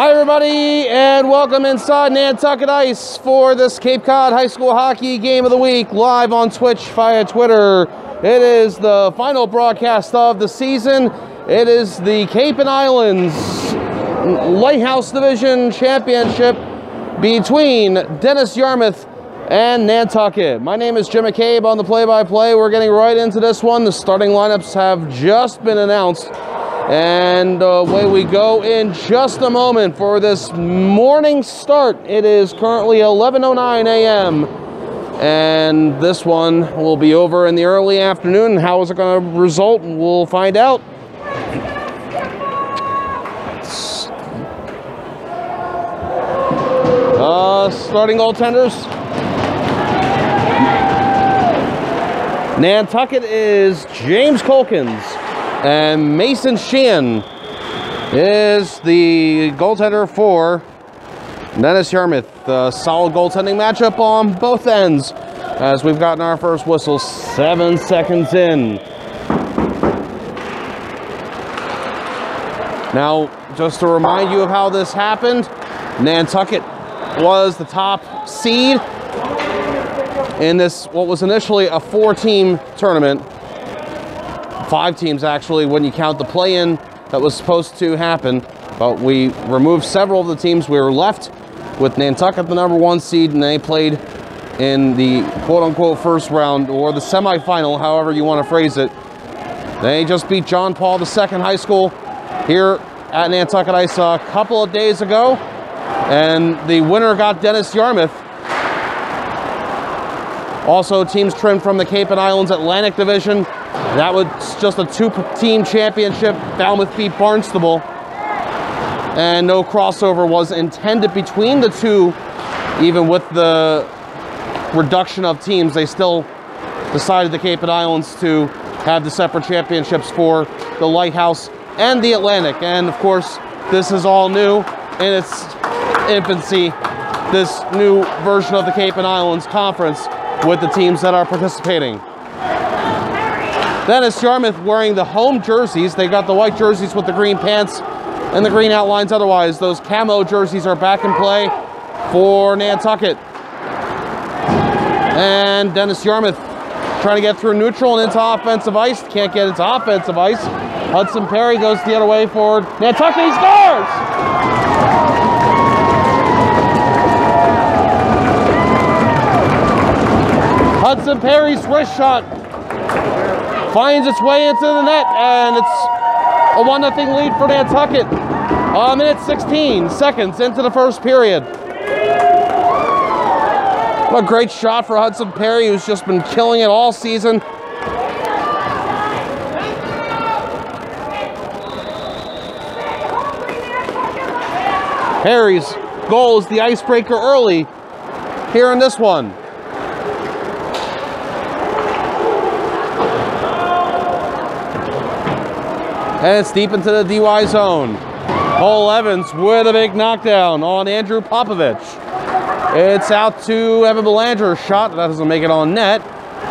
Hi everybody, and welcome inside Nantucket Ice for this Cape Cod High School Hockey Game of the Week, live on Twitch via Twitter. It is the final broadcast of the season. It is the Cape and Islands Lighthouse Division Championship between Dennis-Yarmouth and Nantucket. My name is Jim McCabe on the play-by-play. We're getting right into this one. The starting lineups have just been announced, and away we go in just a moment for this morning start. It is currently 11:09 a.m. and this one will be over in the early afternoon. How is it going to result? We'll find out. Starting goaltenders. Nantucket is James Colkins, and Mason Sheehan is the goaltender for Dennis-Yarmouth. Solid goaltending matchup on both ends as we've gotten our first whistle 7 seconds in. Now, just to remind you of how this happened, Nantucket was the top seed in this, what was initially a 4-team tournament. 5 teams actually when you count the play-in that was supposed to happen, but we removed several of the teams. We were left with Nantucket, the #1 seed, and they played in the quote-unquote first round, or the semifinal, however you want to phrase it. They just beat John Paul II High School here at Nantucket Ice a couple of days ago, and the winner got Dennis-Yarmouth. Also, teams trimmed from the Cape and Islands Atlantic Division. That was just a 2-team championship. Falmouth beat Barnstable, and no crossover was intended between the two. Even with the reduction of teams, they still decided, the Cape and Islands, to have the separate championships for the Lighthouse and the Atlantic. And of course, this is all new in its infancy, this new version of the Cape and Islands Conference with the teams that are participating. Dennis-Yarmouth wearing the home jerseys. They got the white jerseys with the green pants and the green outlines. Otherwise, those camo jerseys are back in play for Nantucket. And Dennis-Yarmouth trying to get through neutral and into offensive ice. Can't get into offensive ice. Hudson Perry goes the other way for Nantucket. He scores! Hudson Perry's wrist shot finds its way into the net, and it's a 1-0 lead for Nantucket. A minute 16 seconds into the first period. What a great shot for Hudson Perry, who's just been killing it all season. Perry's goal is the icebreaker early here in this one. And it's deep into the DY zone. Cole Evans with a big knockdown on Andrew Popovich. It's out to Evan Belanger. Shot that doesn't make it on net.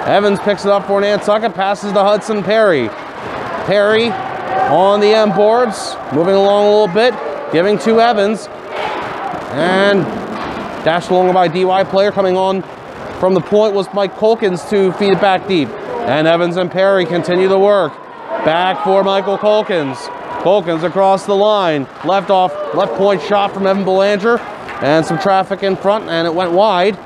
Evans picks it up for Nantucket, passes to Hudson Perry. Perry on the end boards, moving along a little bit, giving to Evans. And dashed along by a DY player. Coming on from the point was Mike Colkins to feed it back deep. And Evans and Perry continue the work. Back for Michael Colkins. Colkins across the line. Left point shot from Evan Belanger. And some traffic in front, and it went wide.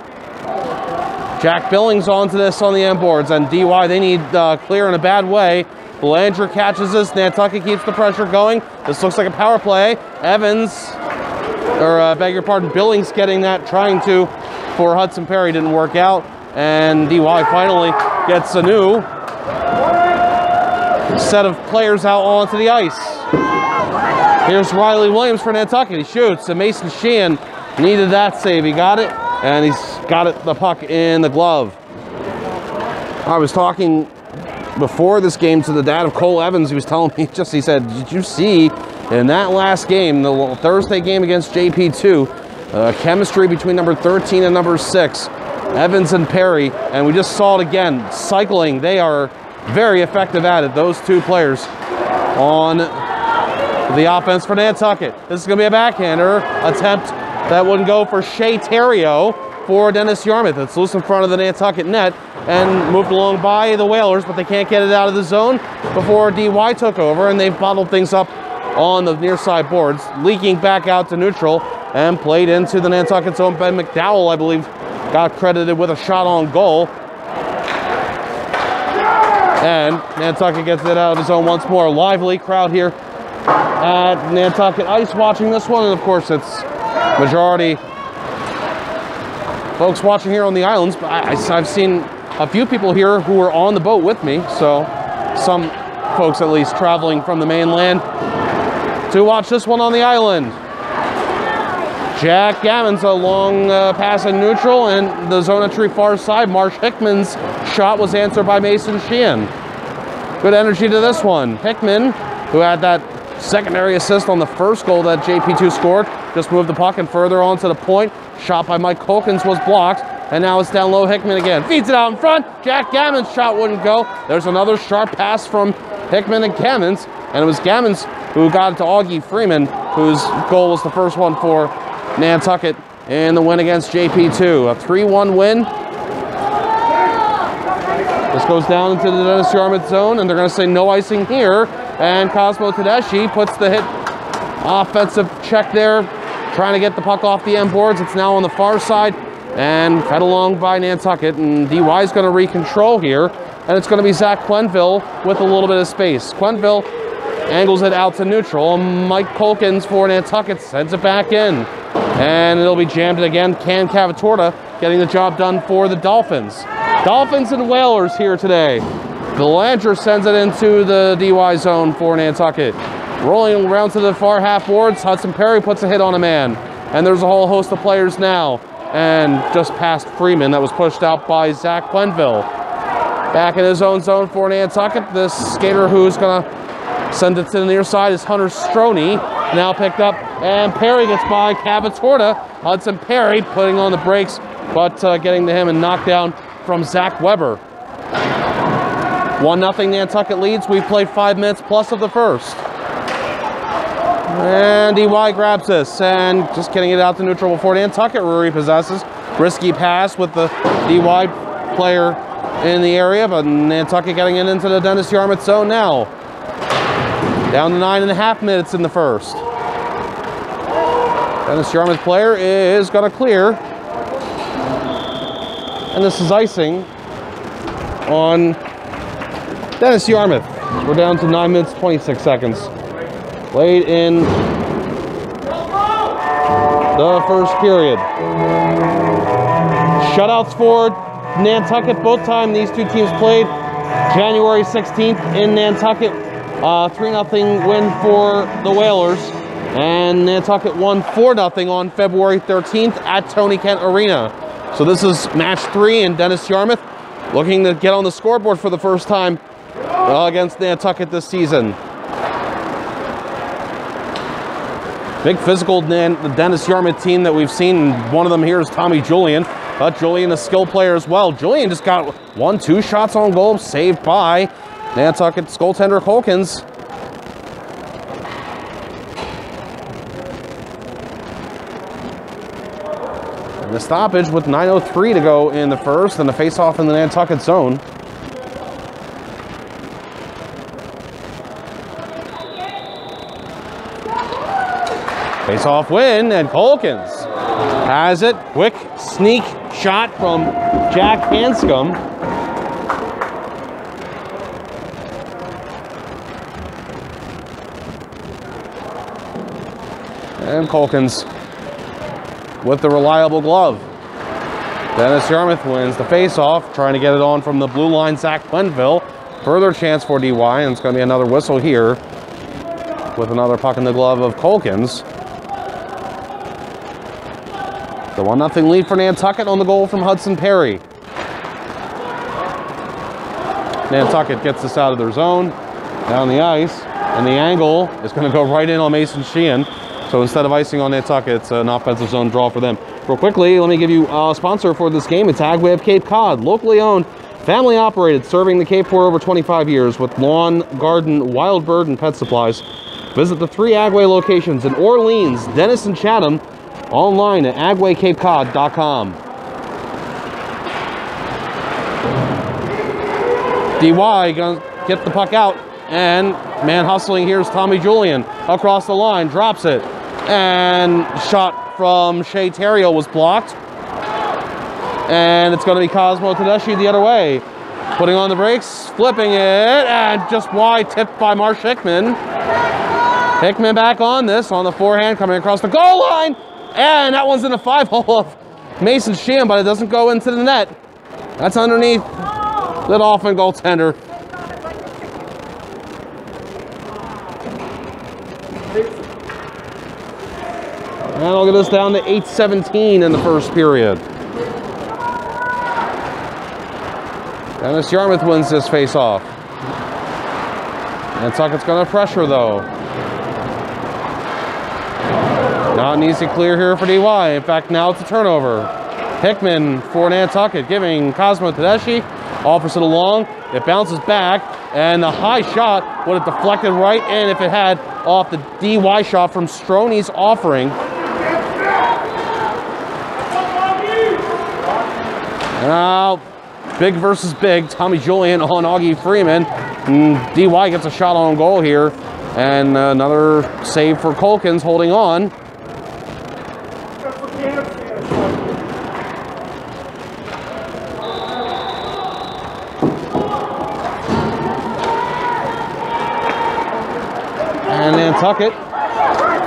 Jack Billings onto this on the end boards, and DY, they need clear in a bad way. Belanger catches this. Nantucket keeps the pressure going. This looks like a power play. Evans, or beg your pardon, Billings getting that, trying to, for Hudson Perry, didn't work out. And DY finally gets a new set of players out onto the ice. Here's Riley Williams for Nantucket. He shoots, and Mason Sheehan needed that save. He got it, and he's got it, the puck in the glove. I was talking before this game to the dad of Cole Evans. He was telling me, he said, did you see in that last game, the Thursday game against JP2, chemistry between number 13 and number 6, Evans and Perry, and we just saw it again, cycling. They are very effective at it, those two players on the the offense for Nantucket. This is going to be a backhander attempt that wouldn't go for Shea Terrio for Dennis-Yarmouth. It's loose in front of the Nantucket net and moved along by the Whalers, but they can't get it out of the zone before DY took over, and they've bottled things up on the near side boards, leaking back out to neutral and played into the Nantucket zone. Ben McDowell, I believe, got credited with a shot on goal. And Nantucket gets it out of his zone once more. Lively crowd here at Nantucket Ice watching this one, and of course it's majority folks watching here on the islands, but I've seen a few people here who were on the boat with me, so some folks at least traveling from the mainland to watch this one on the island. Jack Gammon's a long pass in neutral, and the zone entry far side. Marsh Hickman's shot was answered by Mason Sheehan. Good energy to this one. Hickman, who had that secondary assist on the first goal that JP2 scored, just moved the puck and further on to the point. Shot by Mike Colkins was blocked, and now it's down low. Hickman again feeds it out in front. Jack Gammon's shot wouldn't go. There's another sharp pass from Hickman and Gammons, and it was Gammons who got it to Augie Freeman, whose goal was the first one for Nantucket in the win against JP2. A 3-1 win. This goes down into the Dennis-Yarmouth zone, and they're going to say no icing here. And Cosmo Tedeschi puts the hit offensive check there, trying to get the puck off the end boards. It's now on the far side and fed along by Nantucket. And DY is going to recontrol here, and it's going to be Zach Quenville with a little bit of space. Quenville angles it out to neutral. Mike Colkins for Nantucket sends it back in, and it'll be jammed again. Cam Cavatorta getting the job done for the Dolphins. Dolphins and Whalers here today. Belanger sends it into the DY zone for Nantucket. Rolling around to the far half boards, Hudson Perry puts a hit on a man. And there's a whole host of players now. And just past Freeman, that was pushed out by Zach Quenville. Back in his own zone for Nantucket. This skater who's going to send it to the near side is Hunter Stroney. Now picked up, and Perry gets by Cavatorta. Hudson Perry putting on the brakes, but getting to him and knocked down from Zach Weber. 1-0 Nantucket leads. We've played 5 minutes plus of the first. And DY grabs this and just getting it out to neutral before Nantucket repossesses. Risky pass with the DY player in the area, but Nantucket getting it into the Dennis-Yarmouth zone now. Down to 9.5 minutes in the first. Dennis-Yarmouth player is going to clear. And this is icing on Dennis-Yarmouth. We're down to 9 minutes, 26 seconds. Played in the first period. Shutouts for Nantucket both times these two teams played. January 16th in Nantucket. 3-0 win for the Whalers. And Nantucket won 4-0 on February 13th at Tony Kent Arena. So this is match 3 in Dennis-Yarmouth, looking to get on the scoreboard for the first time against Nantucket this season. Big physical Dennis-Yarmouth team that we've seen. One of them here is Tommy Julian. Julian, a skill player as well. Julian just got 1-2 shots on goal, saved by Nantucket's goaltender Colkins. And the stoppage with 9:03 to go in the first, and the face-off in the Nantucket zone. Face-off win, and Colkins has it. Quick sneak shot from Jack Hanscom. And Colkins with the reliable glove. Dennis-Yarmouth wins the face-off, trying to get it on from the blue line, Zach Quenville. Further chance for DY, and it's going to be another whistle here with another puck in the glove of Colkins. The 1-0 lead for Nantucket on the goal from Hudson Perry. Nantucket gets this out of their zone, down the ice, and the angle is going to go right in on Mason Sheehan. So instead of icing on Nantucket, it's an offensive zone draw for them. Real quickly, let me give you a sponsor for this game. It's Agway of Cape Cod, locally owned, family operated, serving the Cape for over 25 years with lawn, garden, wild bird, and pet supplies. Visit the 3 Agway locations in Orleans, Dennis, and Chatham. Online at agwaycapecod.com. DY gonna get the puck out, and man hustling here is Tommy Julian across the line, drops it, and shot from Shea Terrio was blocked, and it's going to be Cosmo Tedeschi the other way, putting on the brakes, flipping it, and just wide, tipped by Marsh Hickman. Hickman back on this, on the forehand, coming across the goal line, and that one's in the 5-hole of Mason Sheehan, but it doesn't go into the net. That's underneath the Dolphin goaltender. And I'll get us down to 8:17 in the first period. Dennis-Yarmouth wins this face-off. Nantucket's going to pressure, though. Not an easy clear here for DY. In fact, now it's a turnover. Hickman for Nantucket, giving Cosmo Tedeschi. Offers it along. It bounces back. And the high shot would have deflected right in if it had off the DY shot from Stroni's offering. Now, big versus big. Tommy Julian on Augie Freeman. DY gets a shot on goal here. And another save for Colkins, holding on. And Nantucket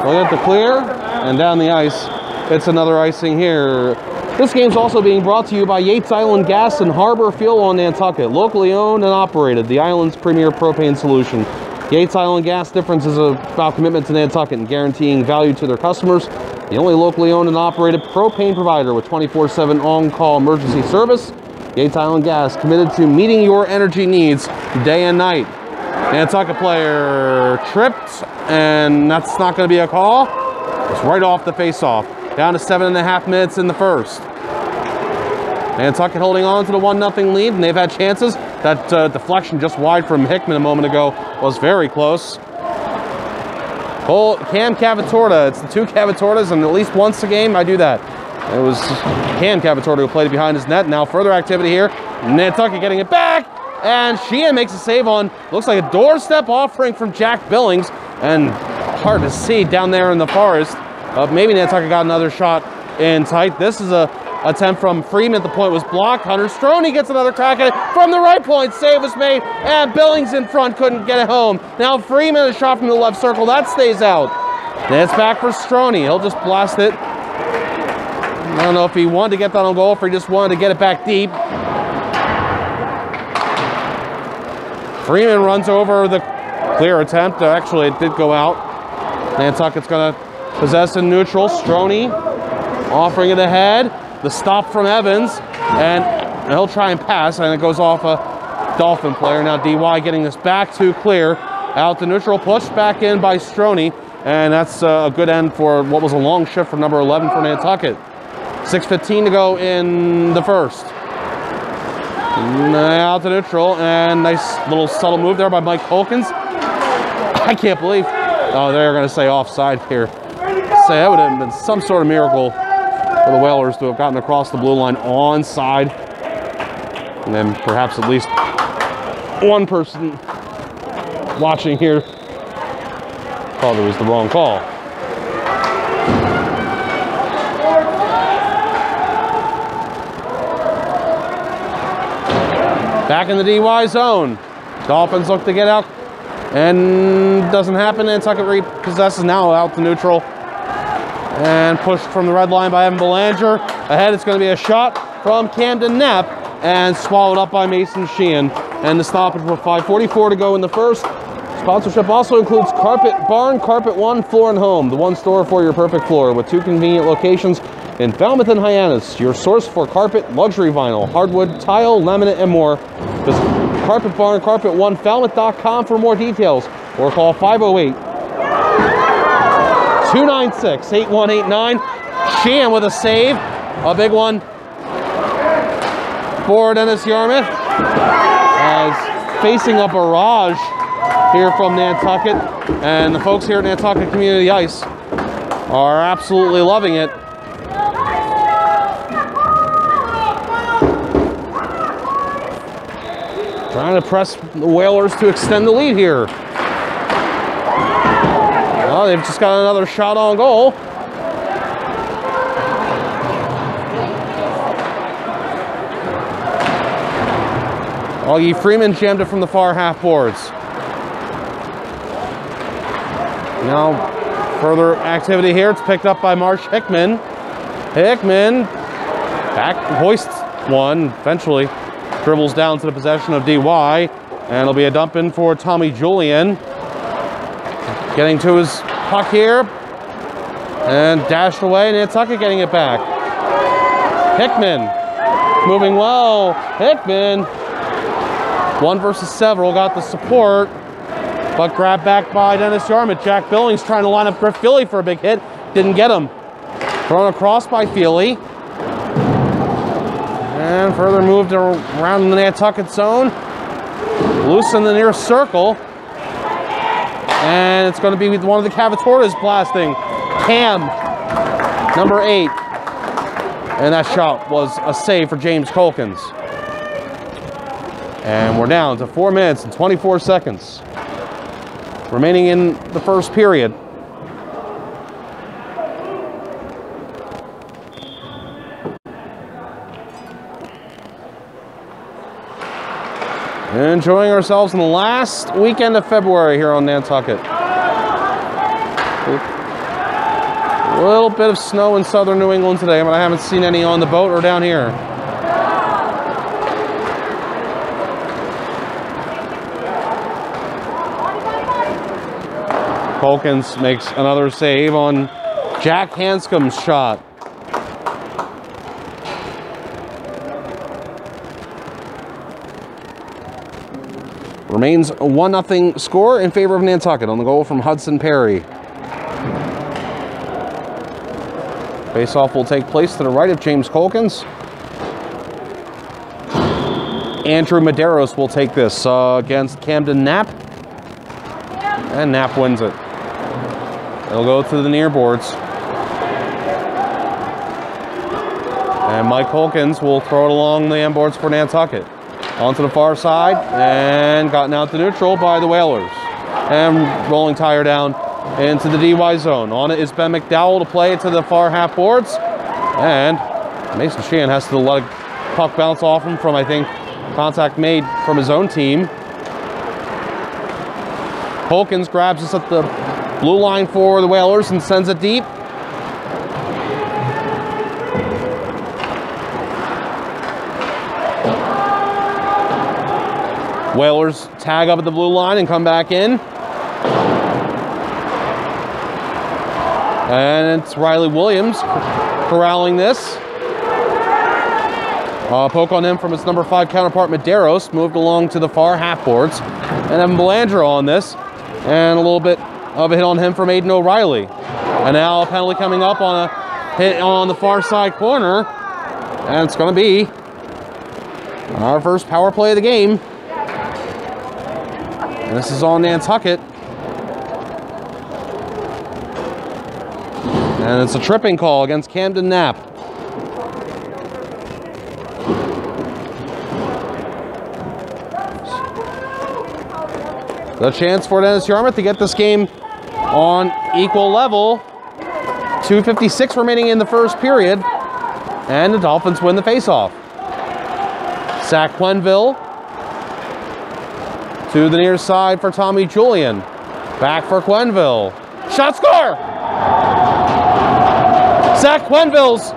will get the clear, and down the ice, it's another icing here. This game's also being brought to you by Yates Island Gas and Harbor Fuel on Nantucket, locally owned and operated, the island's premier propane solution. Yates Island Gas difference is about commitment to Nantucket and guaranteeing value to their customers. The only locally owned and operated propane provider with 24/7 on-call emergency service. Yates Island Gas, committed to meeting your energy needs day and night. Nantucket player tripped, and that's not going to be a call. It's right off the face-off. Down to 7.5 minutes in the first. Nantucket holding on to the 1-0 lead, and they've had chances. That deflection just wide from Hickman a moment ago was very close. Cam Cavatorta. It's the 2 Cavatortas, and at least once a game I do that. It was Cam Cavatorta who played it behind his net. Now further activity here. Nantucket getting it back. And Sheehan makes a save on, looks like a doorstep offering from Jack Billings. And hard to see down there in the forest. Maybe Nantucket got another shot in tight. This is a attempt from Freeman. The point was blocked. Hunter Stroni gets another crack at it from the right point. Save was made, and Billings in front couldn't get it home. Now Freeman, a shot from the left circle. That stays out. And it's back for Stroni. He'll just blast it. I don't know if he wanted to get that on goal, or if he just wanted to get it back deep. Freeman runs over the clear attempt. Actually, it did go out. Nantucket's going to possess in neutral. Stroni offering it ahead. The stop from Evans. And he'll try and pass, and it goes off a Dolphin player. Now DY getting this back to clear. Out to neutral. Pushed back in by Stroni. And that's a good end for what was a long shift from number 11 for Nantucket. 6:15 to go in the first. Out to neutral, and nice little subtle move there by Mike Colkins. I can't believe, oh, they're going to say offside here. Say that would have been some sort of miracle for the Whalers to have gotten across the blue line onside. And then perhaps at least one person watching here thought it was the wrong call. Back in the DY zone. Dolphins look to get out, and doesn't happen. Nantucket repossesses, now out to neutral. And pushed from the red line by Evan Belanger. Ahead, it's going to be a shot from Camden Knapp, and swallowed up by Mason Sheehan. And the stoppage with 5:44 to go in the first. Sponsorship also includes Carpet Barn, Carpet One, Floor and Home, the one store for your perfect floor, with 2 convenient locations in Falmouth and Hyannis, your source for carpet, luxury vinyl, hardwood, tile, laminate, and more. Visit Carpet Barn, Carpet One, Falmouth.com for more details, or call 508-296-8189. Sheehan with a save, a big one for Dennis-Yarmouth, as facing a barrage here from Nantucket, and the folks here at Nantucket Community Ice are absolutely loving it. Trying to press the Whalers to extend the lead here. Well, they've just got another shot on goal. Augie Freeman jammed it from the far half boards. Now, further activity here. It's picked up by Marsh Hickman. Hickman back hoists one eventually. Dribbles down to the possession of DY, and it'll be a dump in for Tommy Julian. Getting to his puck here, and dashed away, Nantucket getting it back. Hickman, moving well, Hickman. One versus several, got the support, but grabbed back by Dennis-Yarmouth. Jack Billings trying to line up Griff Feely for a big hit, didn't get him. Thrown across by Feely. And further moved around the Nantucket zone. Loose in the near circle. And it's going to be one of the Cavatoras blasting. Cam, number 8. And that shot was a save for James Colkins. And we're down to 4 minutes and 24 seconds remaining in the first period. Enjoying ourselves in the last weekend of February here on Nantucket. A little bit of snow in southern New England today, but I haven't seen any on the boat or down here. Colkins makes another save on Jack Hanscom's shot. Remains a 1-0 score in favor of Nantucket on the goal from Hudson Perry. Face-off will take place to the right of James Colkins. Andrew Medeiros will take this against Camden Knapp. And Knapp wins it. It'll go to the near boards. And Mike Colkins will throw it along the end boards for Nantucket. Onto the far side, and gotten out to neutral by the Whalers. And rolling tire down into the DY zone. On it is Ben McDowell to play it to the far half boards. And Mason Sheehan has to let a puck bounce off him from, I think, contact made from his own team. Colkins grabs us at the blue line for the Whalers and sends it deep. Whalers tag up at the blue line and come back in. And it's Riley Williams corralling this. Poke on him from his number 5 counterpart, Medeiros, moved along to the far half boards. And Evan Belanger on this. And a little bit of a hit on him from Aiden O'Reilly. And now a penalty coming up on a hit on the far side corner. And it's going to be our first power play of the game. And this is on Nantucket. And it's a tripping call against Camden Knapp. The chance for Dennis-Yarmouth to get this game on equal level. 2:56 remaining in the first period. And the Dolphins win the faceoff. Zach Quenville to the near side for Tommy Julian. Back for Quenville. Shot score! Zach Quenville's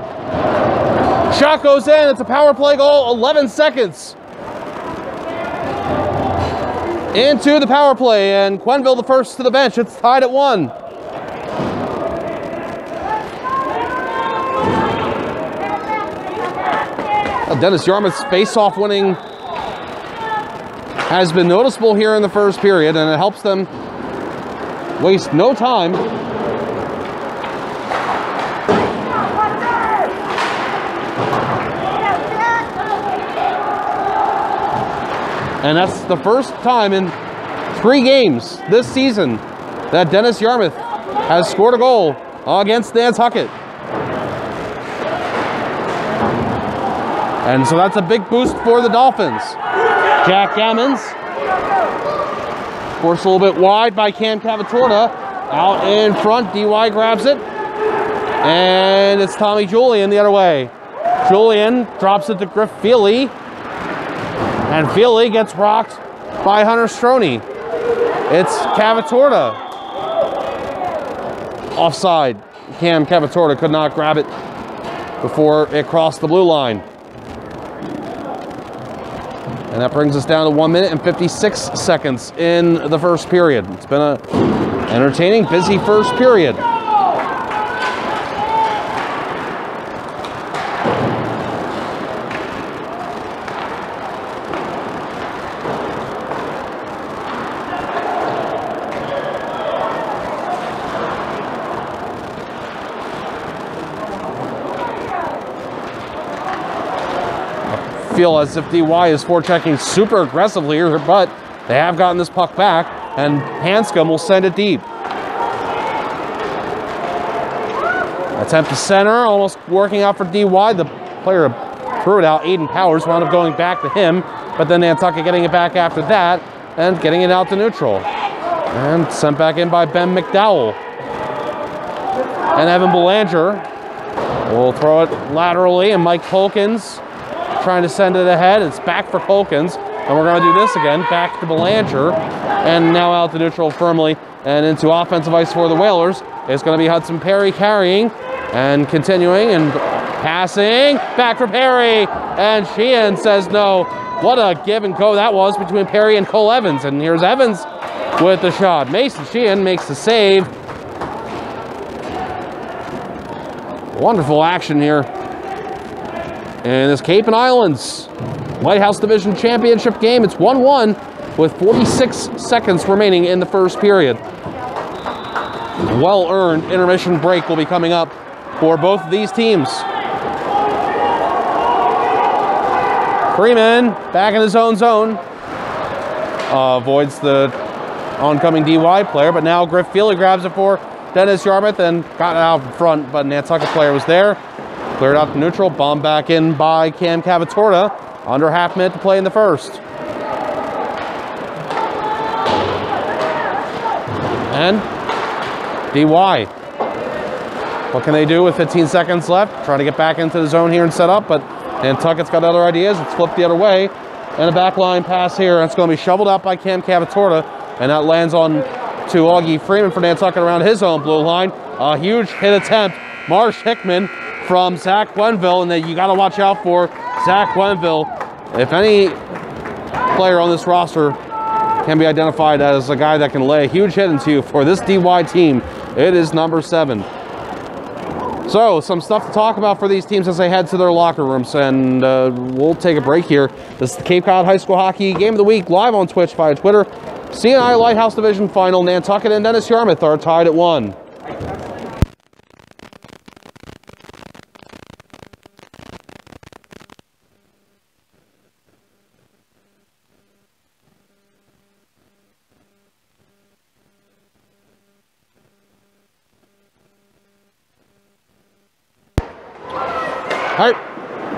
shot goes in. It's a power play goal. 11 seconds into the power play. And Quenville the first to the bench. It's tied at 1. Dennis-Yarmouth's face-off winning has been noticeable here in the first period, and it helps them waste no time. And that's the first time in 3 games this season that Dennis-Yarmouth has scored a goal against Nantucket. And so that's a big boost for the Dolphins. Jack Gammons, forced a little bit wide by Cam Cavatorta. Out in front, DY grabs it. And it's Tommy Julian the other way. Julian drops it to Griff Feely. And Feely gets rocked by Hunter Stroney. It's Cavatorta. Offside. Cam Cavatorta could not grab it before it crossed the blue line. And that brings us down to 1 minute and 56 seconds in the first period. It's been an entertaining, busy first period. Feel as if DY is forechecking super aggressively here, but they have gotten this puck back, and Hanscom will send it deep. Attempt to center, almost working out for DY. The player threw it out. Aiden Powers wound up going back to him, but then Nantucket getting it back after that and getting it out to neutral. And sent back in by Ben McDowell. And Evan Belanger will throw it laterally, and Mike Polkins trying to send it ahead. It's back for Polkins, and we're going to do this again. Back to Belanger, and now out to neutral firmly, and into offensive ice for the Whalers. It's going to be Hudson Perry carrying and continuing and passing. Back for Perry, and Sheehan says no. What a give and go that was between Perry and Cole Evans, and here's Evans with the shot. Mason Sheehan makes the save. Wonderful action here in this Cape and Islands Lighthouse Division Championship game. It's 1-1 with 46 seconds remaining in the first period. Well-earned intermission break will be coming up for both of these teams. Freeman back in his own zone. Avoids the oncoming DY player, but now Griff Feely grabs it for Dennis-Yarmouth and got it out in front, but Nantucket player was there. Cleared out to neutral, bombed back in by Cam Cavatorta. Under half minute to play in the first. And DY. What can they do with 15 seconds left? Trying to get back into the zone here and set up, but Nantucket's got other ideas. It's flipped the other way. And a backline pass here. It's going to be shoveled out by Cam Cavatorta, and that lands on to Augie Freeman for Nantucket around his own blue line. A huge hit attempt. Marsh Hickman from Zach Gwenville, and then you got to watch out for Zach Gwenville. If any player on this roster can be identified as a guy that can lay a huge hit into you for this DY team, it is number 7. So, some stuff to talk about for these teams as they head to their locker rooms, and we'll take a break here. This is the Cape Cod High School Hockey Game of the Week, live on Twitch via Twitter. CNI Lighthouse Division Final, Nantucket and Dennis-Yarmouth are tied at 1.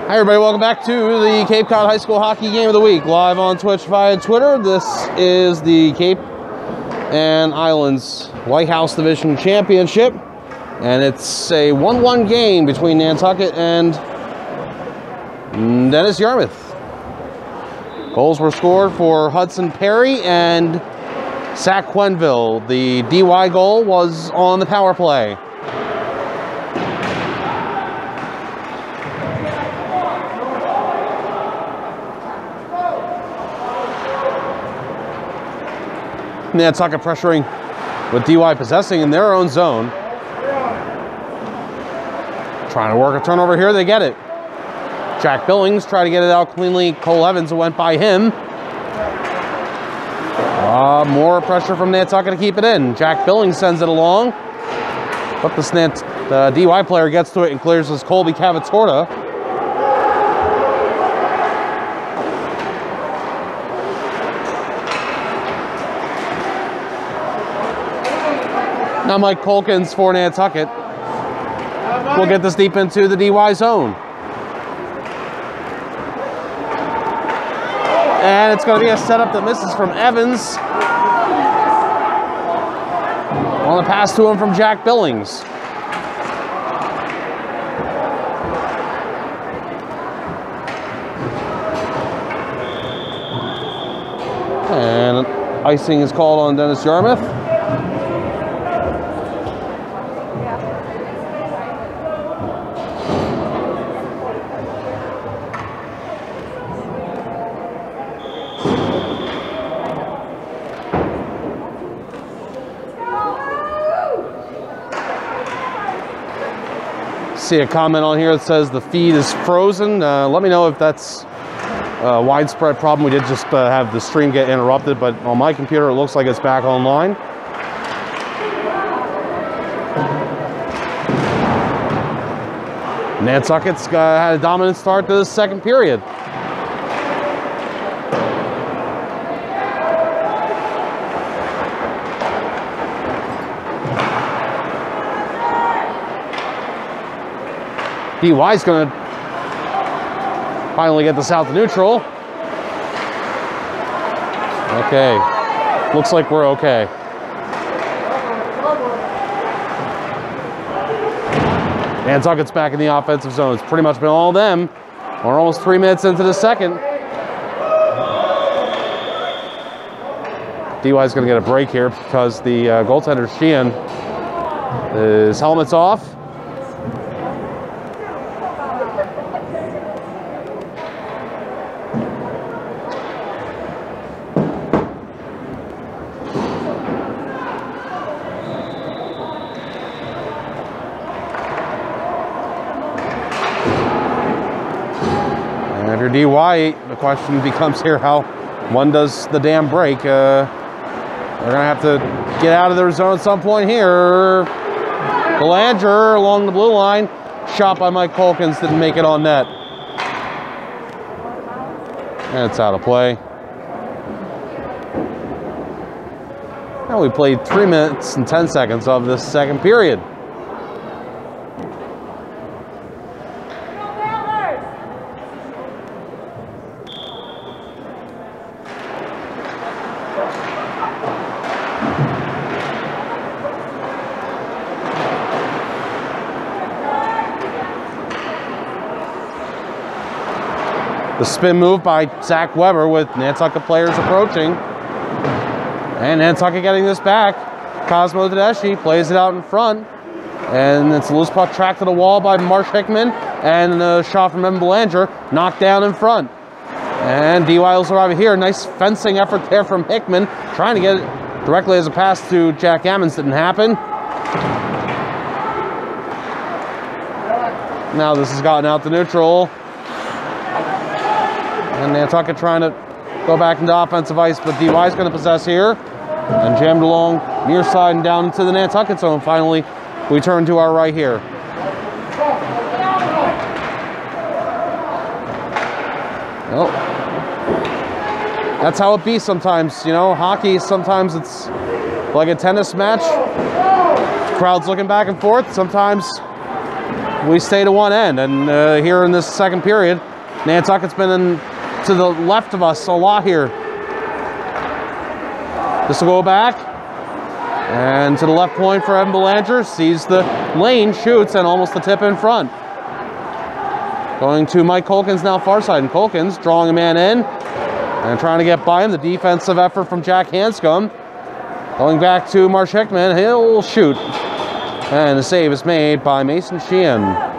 Hi everybody, welcome back to the Cape Cod High School Hockey Game of the Week, live on Twitch via Twitter. This is the Cape and Islands Lighthouse Division Championship, and it's a 1-1 game between Nantucket and Dennis-Yarmouth. Goals were scored for Hudson Perry and Zach Quenville. The DY goal was on the power play. Nantucket pressuring with DY possessing in their own zone. Trying to work a turnover here, they get it. Jack Billings tried to get it out cleanly. Cole Evans went by him. More pressure from Nantucket to keep it in. Jack Billings sends it along, but the DY player gets to it and clears his Colby Cavatorta. Now Mike Colkins for Nantucket will get this deep into the DY zone. And it's going to be a setup that misses from Evans. On the pass to him from Jack Billings. And icing is called on Dennis-Yarmouth. See a comment on here that says the feed is frozen. Let me know if that's a widespread problem. We did just have the stream get interrupted, but on my computer it looks like it's back online. Nantucket's had a dominant start to the second period. DY's going to finally get this out to neutral. Okay, looks like we're okay. Nantucket's back in the offensive zone. It's pretty much been all of them. We're almost 3 minutes into the second. DY's going to get a break here because the goaltender, Sheehan, his helmet's off. DY, the question becomes here, when does the dam break? They're gonna have to get out of their zone at some point here. Belanger along the blue line, shot by Mike Colkins, didn't make it on net. And it's out of play. Now we played 3 minutes and 10 seconds of this second period. The spin move by Zach Weber with Nantucket players approaching. And Nantucket getting this back. Cosmo Tedeschi plays it out in front. And it's a loose puck tracked to the wall by Marsh Hickman. And a shot from Evan Belanger knocked down in front. And DY will survive here. Nice fencing effort there from Hickman. Trying to get it directly as a pass to Jack Ammons. Didn't happen. Now this has gotten out to neutral. And Nantucket trying to go back into offensive ice, but DY's going to possess here. And jammed along near side and down into the Nantucket zone. Finally, we turn to our right here. Well, that's how it be sometimes, you know. Hockey, sometimes it's like a tennis match. Crowd's looking back and forth. Sometimes we stay to one end. And here in this second period, Nantucket's been to the left of us a lot here. This will go back. And to the left point for Evan Belanger. Sees the lane, shoots, and almost the tip in front. Going to Mike Colkins now far side. And Colkins drawing a man in. And trying to get by him. The defensive effort from Jack Hanscom. Going back to Marsh Hickman. He'll shoot. And the save is made by Mason Sheehan.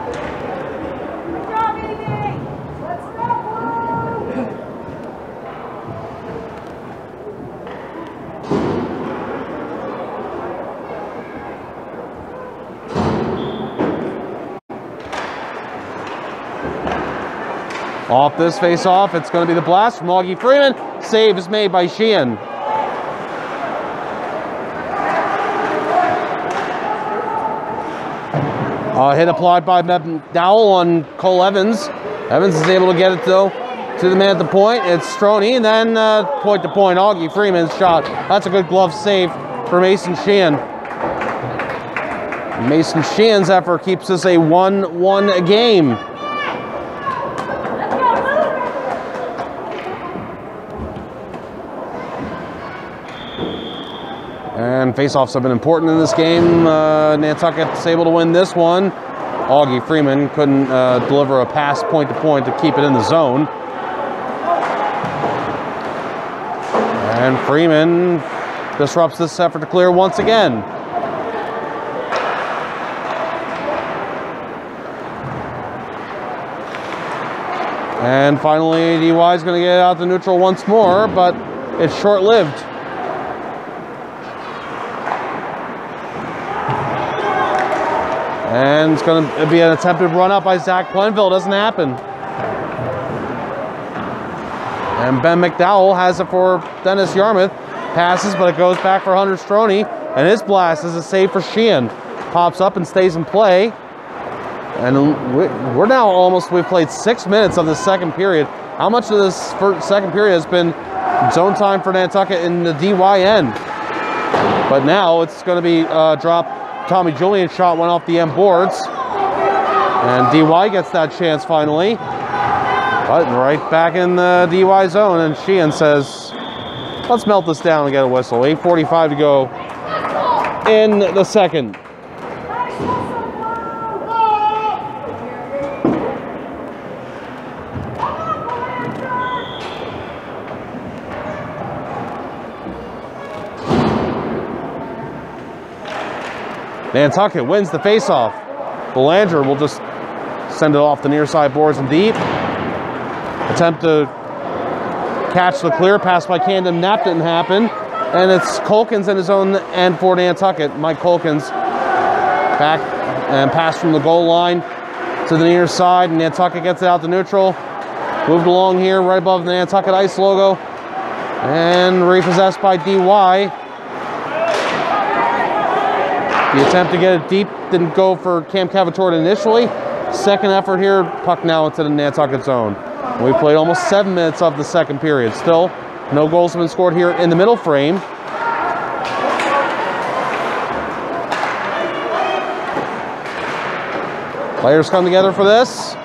Off this face-off, it's going to be the blast from Augie Freeman. Save is made by Sheehan. Hit applied by McDowell on Cole Evans. Evans is able to get it, though, to the man at the point. It's Stroney, and then point-to-point, Augie Freeman's shot. That's a good glove save for Mason Sheehan. Mason Sheehan's effort keeps us a 1-1 game. And face-offs have been important in this game. Nantucket's able to win this one. Augie Freeman couldn't deliver a pass point-to-point to keep it in the zone. And Freeman disrupts this effort to clear once again. And finally, DY is going to get out to neutral once more, but it's short-lived. And it's going to be an attempted run-up by Zach Glenville. Doesn't happen. And Ben McDowell has it for Dennis-Yarmouth. Passes, but it goes back for Hunter Stroney. And his blast is a save for Sheehan. Pops up and stays in play. And we're now almost, we've played 6 minutes of the second period. How much of this second period has been zone time for Nantucket in the DY end? But now it's going to be dropped. Tommy Julian's shot went off the end boards. And DY gets that chance finally. But right back in the DY zone. And Sheehan says, let's melt this down and get a whistle. 8:45 to go in the second. Nantucket wins the faceoff. Belanger will just send it off the near side boards and deep. Attempt to catch the clear pass by Camden Knapp didn't happen. And it's Colkins in his own end for Nantucket. Mike Colkins back and pass from the goal line to the near side. And Nantucket gets it out to neutral. Moved along here right above the Nantucket Ice logo. And repossessed by DY. The attempt to get it deep didn't go for Cam Cavatorta initially. Second effort here, puck now into the Nantucket zone. We played almost 7 minutes of the second period. Still, no goals have been scored here in the middle frame. Players come together for this.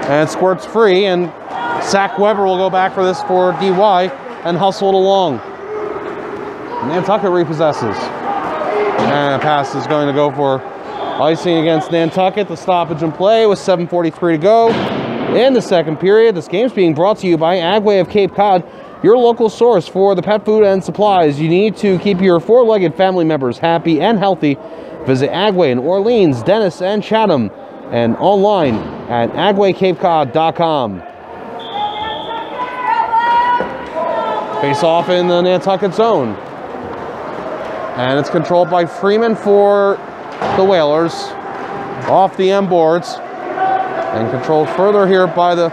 And squirts free, and Zach Weber will go back for this for DY and hustle it along. Nantucket repossesses. And pass is going to go for icing against Nantucket. The stoppage in play with 7:43 to go in the second period. This game's being brought to you by Agway of Cape Cod, your local source for the pet food and supplies you need to keep your four-legged family members happy and healthy. Visit Agway in Orleans, Dennis, and Chatham, and online at agwaycapecod.com. Face off in the Nantucket zone. And it's controlled by Freeman for the Whalers. Off the end boards. And controlled further here by the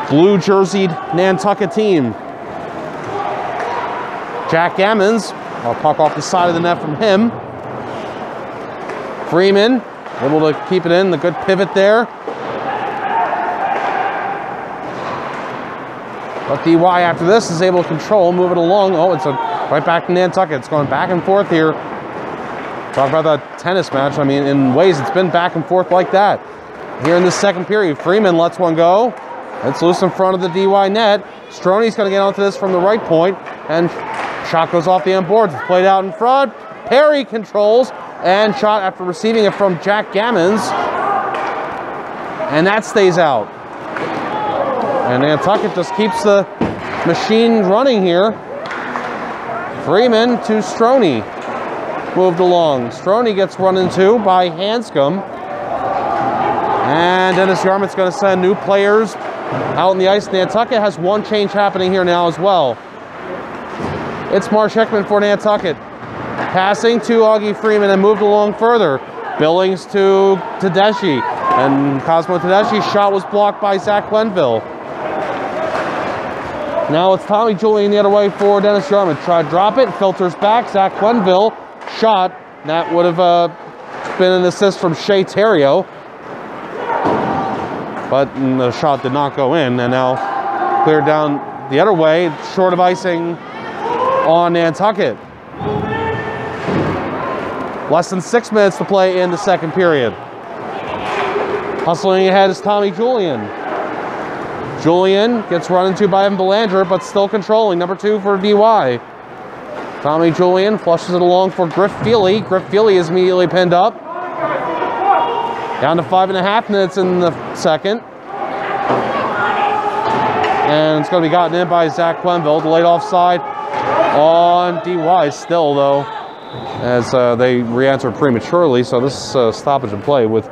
blue-jerseyed Nantucket team. Jack Gammons. A puck off the side of the net from him. Freeman able to keep it in. The good pivot there. But DY after this is able to control, move it along. Oh, it's right back to Nantucket. It's going back and forth here. Talk about that tennis match. I mean, in ways, it's been back and forth like that. Here in the second period, Freeman lets one go. It's loose in front of the DY net. Stroney's going to get onto this from the right point, and shot goes off the end boards. It's played out in front. Perry controls, and shot after receiving it from Jack Gammons. And that stays out. And Nantucket just keeps the machine running here. Freeman to Stroney. Moved along. Stroney gets run into by Hanscom. And Dennis-Yarmouth's going to send new players out on the ice. Nantucket has one change happening here now as well. It's Marsh Hickman for Nantucket. Passing to Augie Freeman and moved along further. Billings to Tedeschi. And Cosmo Tedeschi's shot was blocked by Zach Glenville. Now it's Tommy Julian the other way for Dennis-Yarmouth. Try to drop it, filters back. Zach Glenville shot. That would have been an assist from Shea Terrio. But the shot did not go in. And now cleared down the other way, short of icing on Nantucket. Less than 6 minutes to play in the second period. Hustling ahead is Tommy Julian. Julian gets run into by Evan Belanger, but still controlling. Number 2 for DY. Tommy Julian flushes it along for Griff Feely. Griff Feely is immediately pinned up. Down to 5.5 minutes in the second. And it's going to be gotten in by Zach Quenville. Delayed offside on DY still, though, as they re-enter prematurely. So this stoppage in play with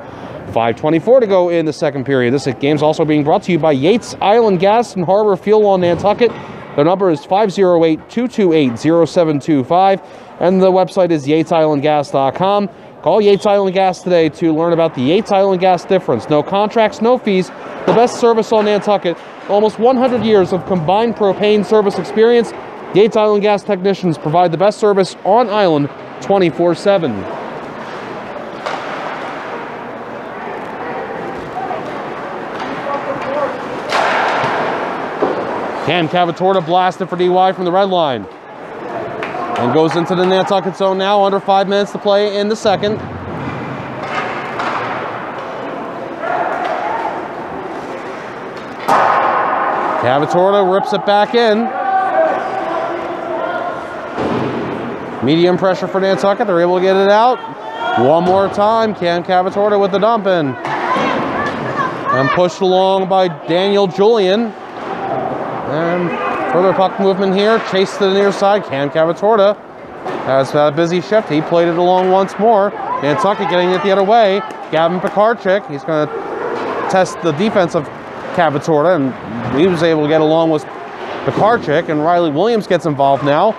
5:24 to go in the second period. This game's also being brought to you by Yates Island Gas and Harbor Fuel on Nantucket. Their number is 508-228-0725, and the website is yatesislandgas.com. Call Yates Island Gas today to learn about the Yates Island Gas difference. No contracts, no fees, the best service on Nantucket. Almost 100 years of combined propane service experience. Yates Island Gas technicians provide the best service on island 24/7. Cam Cavatorta blasted for DY from the red line. And goes into the Nantucket zone now, under 5 minutes to play in the second. Cavatorta rips it back in. Medium pressure for Nantucket. They're able to get it out. One more time. Cam Cavatorta with the dump in. And pushed along by Daniel Julian. And further puck movement here. Chase to the near side. Cam Cavatorta has had a busy shift. He played it along once more. Nantucket getting it the other way. Gavin Pekarczyk. He's going to test the defense of Cavatorta, and he was able to get along with Pekarczyk, and Riley Williams gets involved now.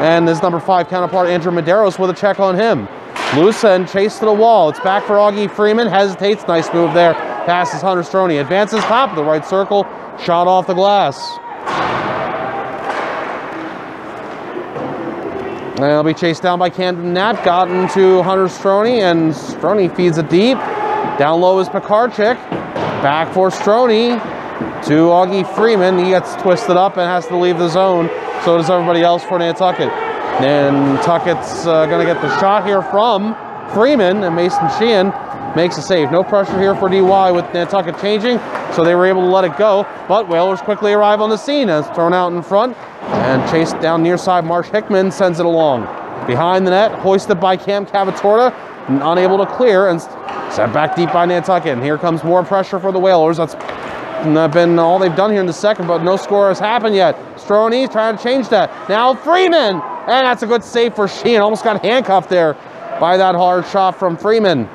And his number 5 counterpart, Andrew Medeiros, with a check on him. Loose and chase to the wall. It's back for Augie Freeman. Hesitates. Nice move there. Passes Hunter Stroney. Advances top of the right circle. Shot off the glass. And it'll be chased down by Camden Knapp. Gotten to Hunter Stroney, and Stroney feeds it deep. Down low is Pekarczyk. Back for Stroney to Augie Freeman. He gets twisted up and has to leave the zone. So does everybody else for Nantucket. Nantucket's going to get the shot here from Freeman, and Mason Sheehan makes a save. No pressure here for DY with Nantucket changing, so they were able to let it go. But Whalers quickly arrive on the scene as thrown out in front and chased down near side. Marsh Hickman sends it along. Behind the net, hoisted by Cam Cavatorta, unable to clear, and set back deep by Nantucket. And here comes more pressure for the Whalers. That's been all they've done here in the second, but no score has happened yet. Stroney trying to change that. Now Freeman! And that's a good save for Sheehan. Almost got handcuffed there by that hard shot from Freeman.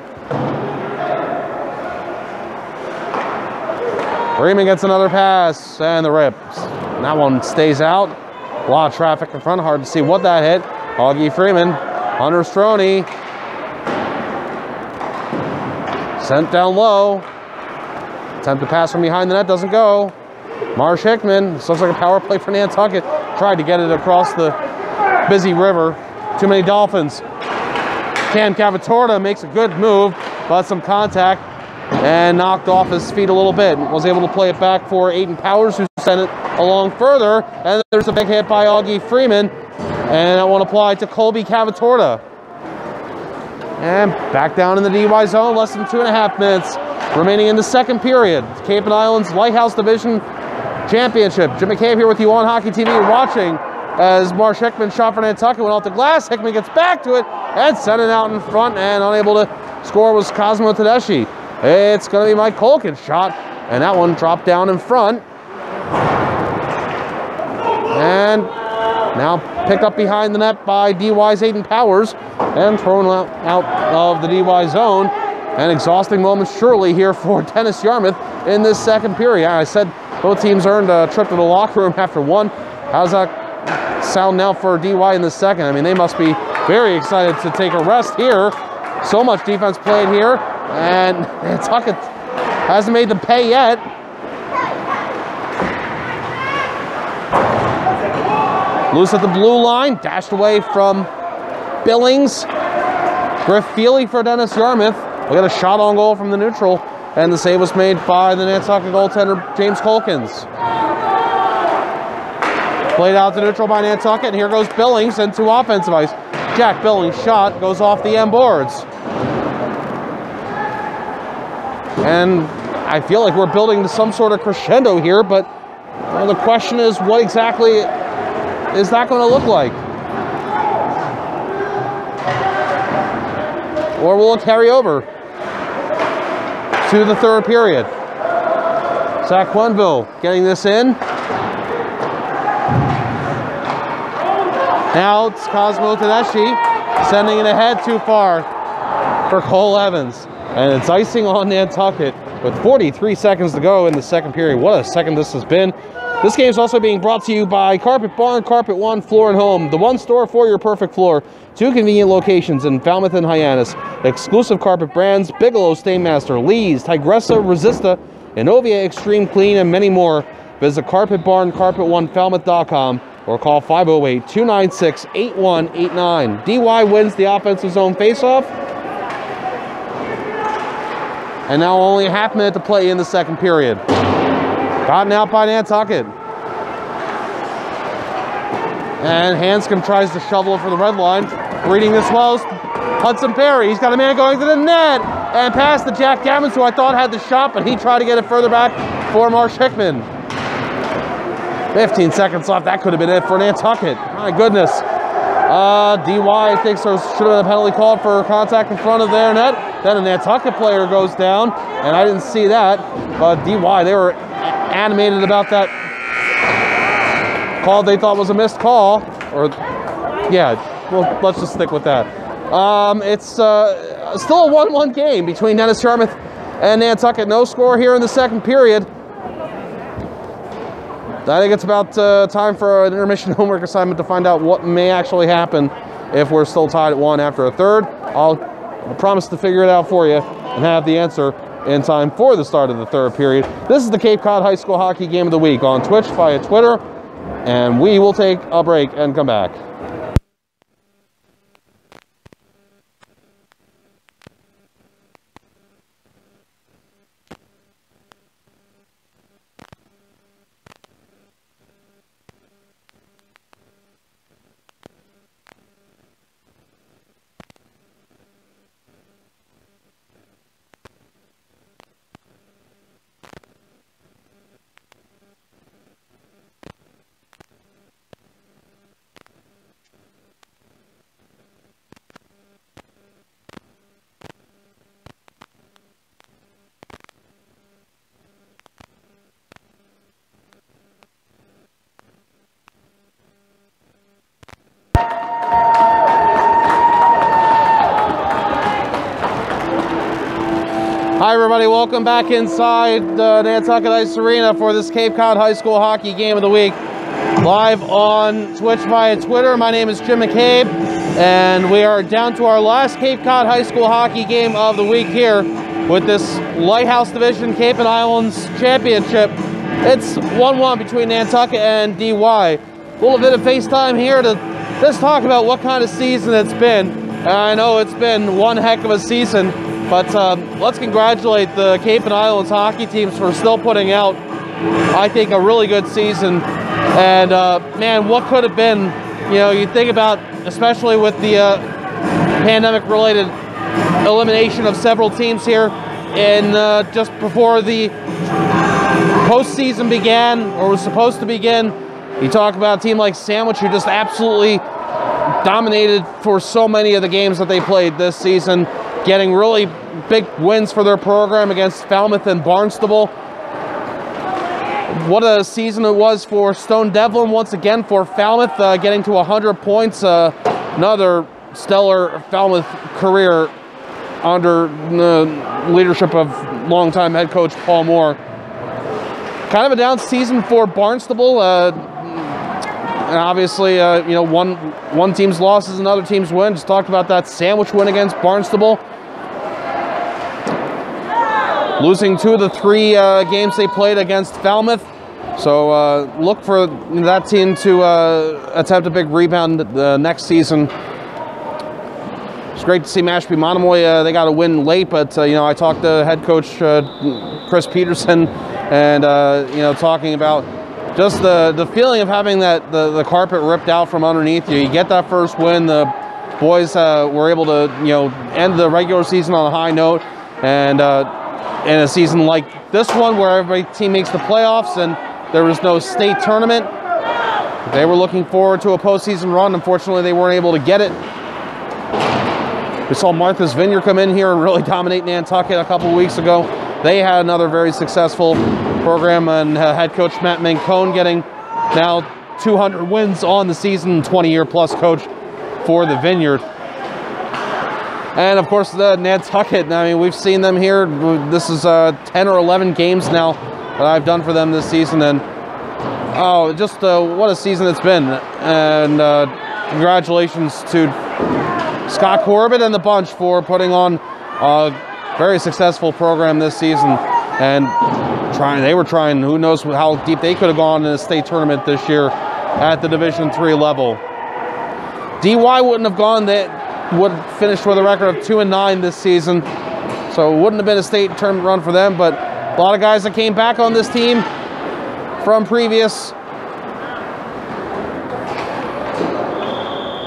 Freeman gets another pass, and the rips. And that one stays out. A lot of traffic in front. Hard to see what that hit. Augie Freeman, Hunter Stroney. Sent down low. Attempt to pass from behind the net, doesn't go. Marsh Hickman, this looks like a power play for Nantucket. Tried to get it across the busy river. Too many Dolphins. Cam Cavatorta makes a good move, but some contact and knocked off his feet a little bit. Was able to play it back for Aiden Powers, who sent it along further. And there's a big hit by Augie Freeman. And that one applied to Colby Cavatorta. And back down in the DY zone, less than 2.5 minutes remaining in the second period. Cape and Islands Lighthouse Division Championship. Jim McCabe here with you on Hockey TV. You're watching as Marsh Hickman shot for Nantucket, went off the glass. Hickman gets back to it and sent it out in front, and unable to score was Cosmo Tedeschi. It's going to be Mike Colkin's shot, and that one dropped down in front. And now picked up behind the net by DY's Aiden Powers and thrown out of the DY zone. An exhausting moment surely here for Dennis-Yarmouth in this second period. I said both teams earned a trip to the locker room after one. How's that sound now for DY in the second? I mean, they must be very excited to take a rest here. So much defense played here, and Nantucket hasn't made them pay yet. Loose at the blue line, dashed away from Billings. Griff Feely for Dennis-Yarmouth. We got a shot on goal from the neutral, and the save was made by the Nantucket goaltender, James Colkins. Played out to neutral by Nantucket, and here goes Billings into offensive ice. Jack Billings' shot goes off the end boards. And I feel like we're building to some sort of crescendo here, but well, the question is, what exactly is that going to look like? Or will it carry over to the third period? Zach Quenville getting this in. Now it's Cosmo Tedeschi sending it ahead too far for Cole Evans. And it's icing on Nantucket with 43 seconds to go in the second period. What a second this has been. This game is also being brought to you by Carpet Barn, Carpet One, Floor and Home. The one store for your perfect floor. 2 convenient locations in Falmouth and Hyannis. Exclusive carpet brands, Bigelow Stainmaster, Lee's, Tigressa, Resista, Innovia Extreme Clean, and many more. Visit Carpet Barn, CarpetOneFalmouth.com or call 508-296-8189. DY wins the offensive zone faceoff. And now only a half minute to play in the second period. Gotten out by Nantucket. And Hanscom tries to shovel it for the red line. Reading this well, Hudson Perry. He's got a man going to the net. And past the Jack Gammons, who I thought had the shot, but he tried to get it further back for Marsh Hickman. 15 seconds left. That could have been it for Nantucket. My goodness. DY thinks there should have been a penalty called for contact in front of their net. Then a Nantucket player goes down, and I didn't see that. But DY, they were animated about that call they thought was a missed call. Or, yeah, well, let's just stick with that. It's still a 1-1 game between Dennis-Yarmouth and Nantucket. No score here in the second period. I think it's about time for an intermission homework assignment to find out what may actually happen if we're still tied at 1 after a third. I'll promise to figure it out for you and have the answer in time for the start of the third period. This is the Cape Cod High School Hockey Game of the Week on Twitch via Twitter, and we will take a break and come back. Hi everybody, welcome back inside Nantucket Ice Arena for this Cape Cod High School Hockey Game of the Week. Live on Twitch via Twitter. My name is Jim McCabe, and we are down to our last Cape Cod High School Hockey Game of the Week here with this Lighthouse Division Cape and Islands Championship. It's 1-1 between Nantucket and DY. A little bit of FaceTime here to just talk about what kind of season it's been. I know it's been one heck of a season, but let's congratulate the Cape and Islands hockey teams for still putting out, I think, a really good season. And man, what could have been? You know, you think about, especially with the pandemic-related elimination of several teams here, and just before the postseason began, or was supposed to begin, you talk about a team like Sandwich, who just absolutely dominated for so many of the games that they played this season, getting really big wins for their program against Falmouth and Barnstable. What a season it was for Stone Devlin once again for Falmouth, getting to 100 points. Another stellar Falmouth career under the leadership of longtime head coach Paul Moore. Kind of a down season for Barnstable. And obviously, you know, one team's loss is another team's win. Just talked about that Sandwich win against Barnstable. Losing 2 of the 3 games they played against Falmouth. So look for that team to attempt a big rebound the next season. It's great to see Mashpee Monomoy. They got a win late, but you know, I talked to head coach Chris Peterson, and you know, talking about just the feeling of having that the carpet ripped out from underneath you. You get that first win, the boys were able to, end the regular season on a high note, and in a season like this one where every team makes the playoffs and there was no state tournament, they were looking forward to a postseason run. Unfortunately, they weren't able to get it. We saw Martha's Vineyard come in here and really dominate Nantucket a couple of weeks ago. They had another very successful program, and head coach Matt Mancone getting now 200 wins on the season, 20-year plus coach for the Vineyard. And of course, the Nantucket, I mean, we've seen them here. This is 10 or 11 games now that I've done for them this season, and oh, just what a season it's been. And congratulations to Scott Corbett and the bunch for putting on a very successful program this season, and they were trying, who knows how deep they could have gone in a state tournament this year at the Division III level. DY wouldn't have gone, that would have finished with a record of 2-9 this season, so it wouldn't have been a state tournament run for them, but a lot of guys that came back on this team from previous.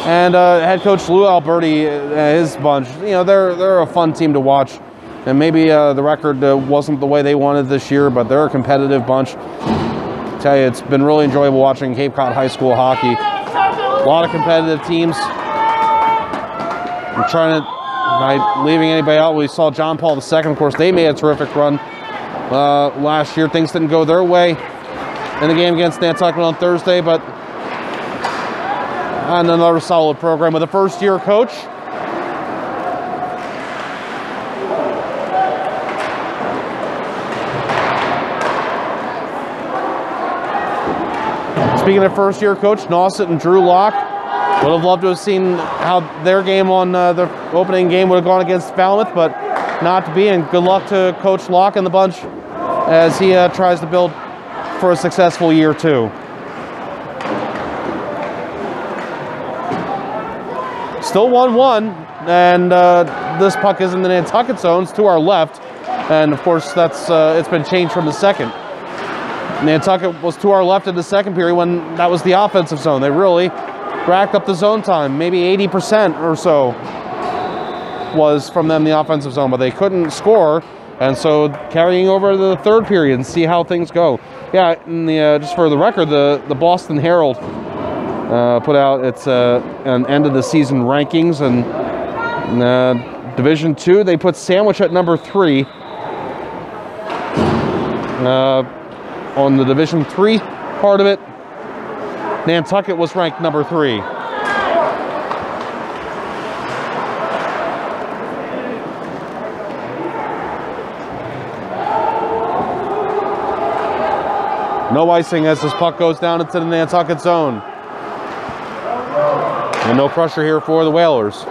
And head coach Lou Alberti, his bunch, they're a fun team to watch. And maybe the record wasn't the way they wanted this year, but they're a competitive bunch. I tell you, it's been really enjoyable watching Cape Cod High School hockey. A lot of competitive teams. I'm trying to, not leaving anybody out, we saw John Paul II, of course, they made a terrific run last year. Things didn't go their way in the game against Nantucket on Thursday, but and another solid program with a first-year coach. Speaking of first-year coach, Nauset and Drew Locke, would have loved to have seen how their game on the opening game would have gone against Falmouth, but not to be. And good luck to Coach Locke and the bunch as he tries to build for a successful year too. Still 1-1, and this puck is in the Nantucket zones to our left, and of course that's it's been changed from the second. Nantucket was to our left in the second period when that was the offensive zone. They really racked up the zone time, maybe 80% or so was from them the offensive zone, but they couldn't score, and so carrying over to the third period and see how things go. Yeah, and just for the record, the Boston Herald put out its an end of the season rankings, and Division II, they put Sandwich at number 3. On the Division III part of it, Nantucket was ranked number 3. No icing as this puck goes down into the Nantucket zone. And no pressure here for the Whalers.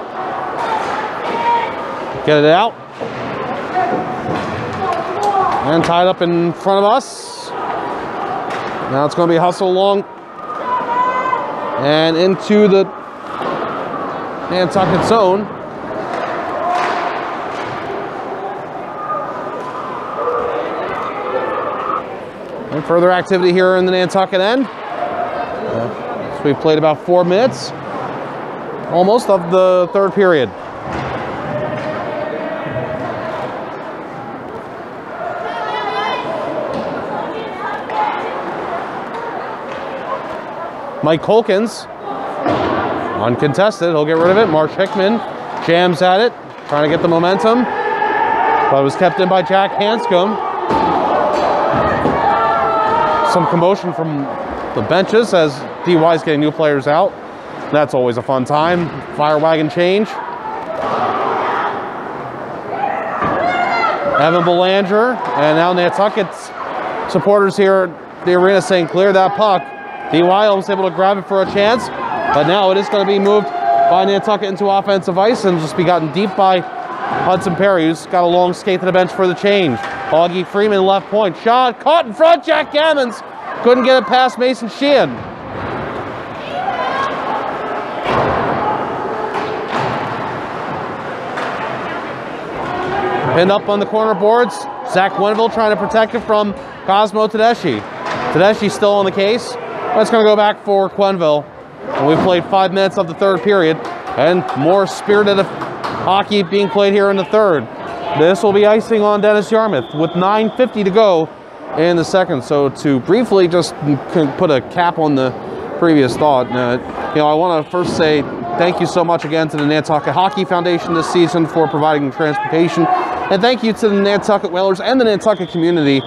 Get it out. And tied up in front of us. Now it's going to be hustled along and into the Nantucket zone. And further activity here in the Nantucket end. So we've played about 4 minutes, almost, of the third period. Mike Colkins, uncontested, he'll get rid of it. Marsh Hickman jams at it, trying to get the momentum, but it was kept in by Jack Hanscom. Some commotion from the benches as DY's getting new players out. That's always a fun time. Fire wagon change. Evan Belanger, and now Nantucket's supporters here at the arena saying clear that puck. DY almost able to grab it for a chance, but now it is going to be moved by Nantucket into offensive ice and just be gotten deep by Hudson Perry, who's got a long skate to the bench for the change. Augie Freeman left point, shot, caught in front, Jack Gammons couldn't get it past Mason Sheehan. Pinned up on the corner boards, Zach Gwenville trying to protect it from Cosmo Tedeschi. Tedeschi's still on the case. It's going to go back for Quenville. And we've played 5 minutes of the third period. And more spirited hockey being played here in the third. This will be icing on Dennis-Yarmouth with 9:50 to go in the second. So to briefly just put a cap on the previous thought, you know, I want to first say thank you so much again to the Nantucket Hockey Foundation this season for providing transportation. And thank you to the Nantucket Whalers and the Nantucket community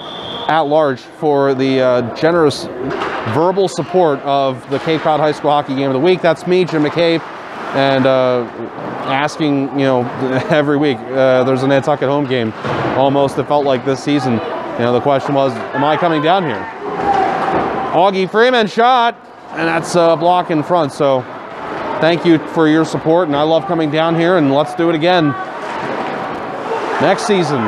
at large for the generous verbal support of the Cape Cod High School Hockey Game of the Week. That's me, Jim McCabe, and asking, you know, every week there's a Nantucket home game. Almost it felt like this season. You know, the question was, am I coming down here? Augie Freeman shot, and that's a block in front. So thank you for your support, and I love coming down here, and let's do it again next season.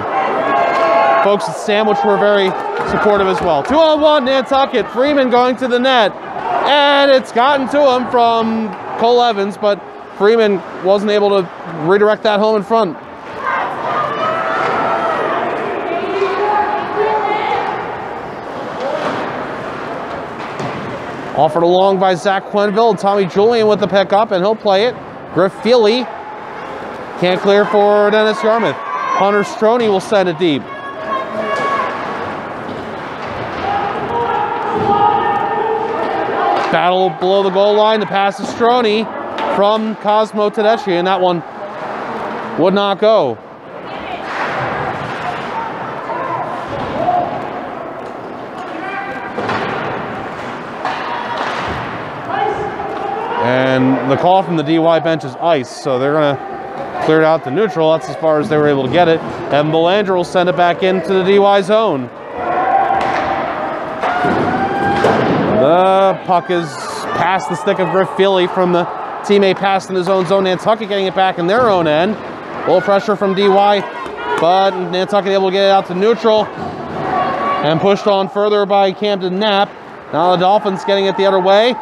Folks at Sandwich were very supportive as well. 2-on-1 Nantucket. Freeman going to the net, and it's gotten to him from Cole Evans, but Freeman wasn't able to redirect that home in front. Offered along by Zach Quenville. Tommy Julian with the pickup, and he'll play it. Griff Feely can't clear for Dennis-Yarmouth. Hunter Stroney will send it deep. Battle below the goal line. The pass to Stroney from Cosmo Tedeschi, and that one would not go. And the call from the DY bench is ice, so they're going to clear it out to neutral. That's as far as they were able to get it. And Belanger will send it back into the DY zone. The puck is past the stick of Griff Feely from the teammate passed in his own zone. Nantucket getting it back in their own end. A little pressure from DY, but Nantucket able to get it out to neutral. And pushed on further by Camden Knapp. Now the Dolphins getting it the other way.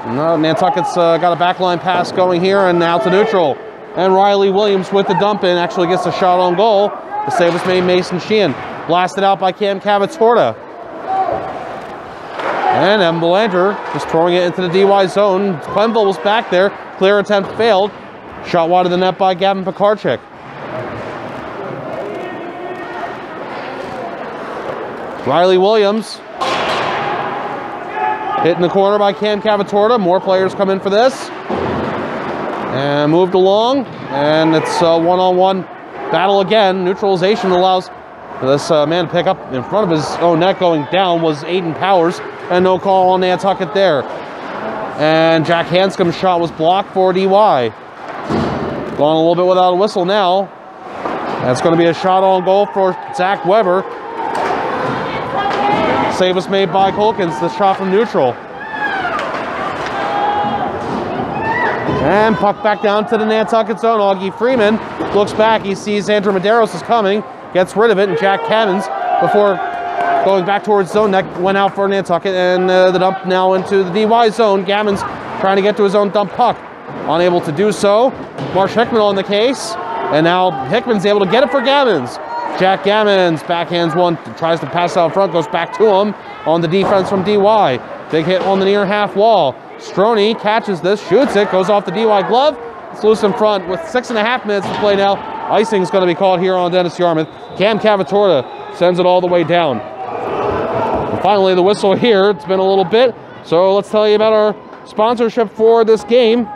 No, Nantucket's got a backline pass going here and out to neutral. And Riley Williams with the dump in actually gets a shot on goal. The save was made Mason Sheehan. Blasted out by Cam Cavatorta. And Evan Belanger just throwing it into the DY zone. Quenville was back there. Clear attempt failed. Shot wide of the net by Gavin Pekarczyk. Riley Williams. Hit in the corner by Cam Cavatorta. More players come in for this. And moved along. And it's a one-on-one battle again. Neutralization allows this man to pick up in front of his own net. Going down was Aiden Powers. And no call on Nantucket there. And Jack Hanscom's shot was blocked for DY. Going a little bit without a whistle now. That's going to be a shot on goal for Zach Weber. Save was made by Colkins. The shot from neutral. And puck back down to the Nantucket zone. Augie Freeman looks back. He sees Andrew Medeiros is coming. Gets rid of it. And Jack Cammons, before going back towards zone, that went out for Nantucket. And the dump now into the DY zone. Gammons trying to get to his own dump puck. Unable to do so. Marsh Hickman on the case. And now Hickman's able to get it for Gammons. Jack Gammons backhands one, tries to pass out front, goes back to him on the defense from DY. Big hit on the near half wall. Stroney catches this, shoots it, goes off the DY glove. It's loose in front with 6.5 minutes to play now. Icing is going to be called here on Dennis-Yarmouth. Cam Cavatorta sends it all the way down. And finally, the whistle here. It's been a little bit, so let's tell you about our sponsorship for this game.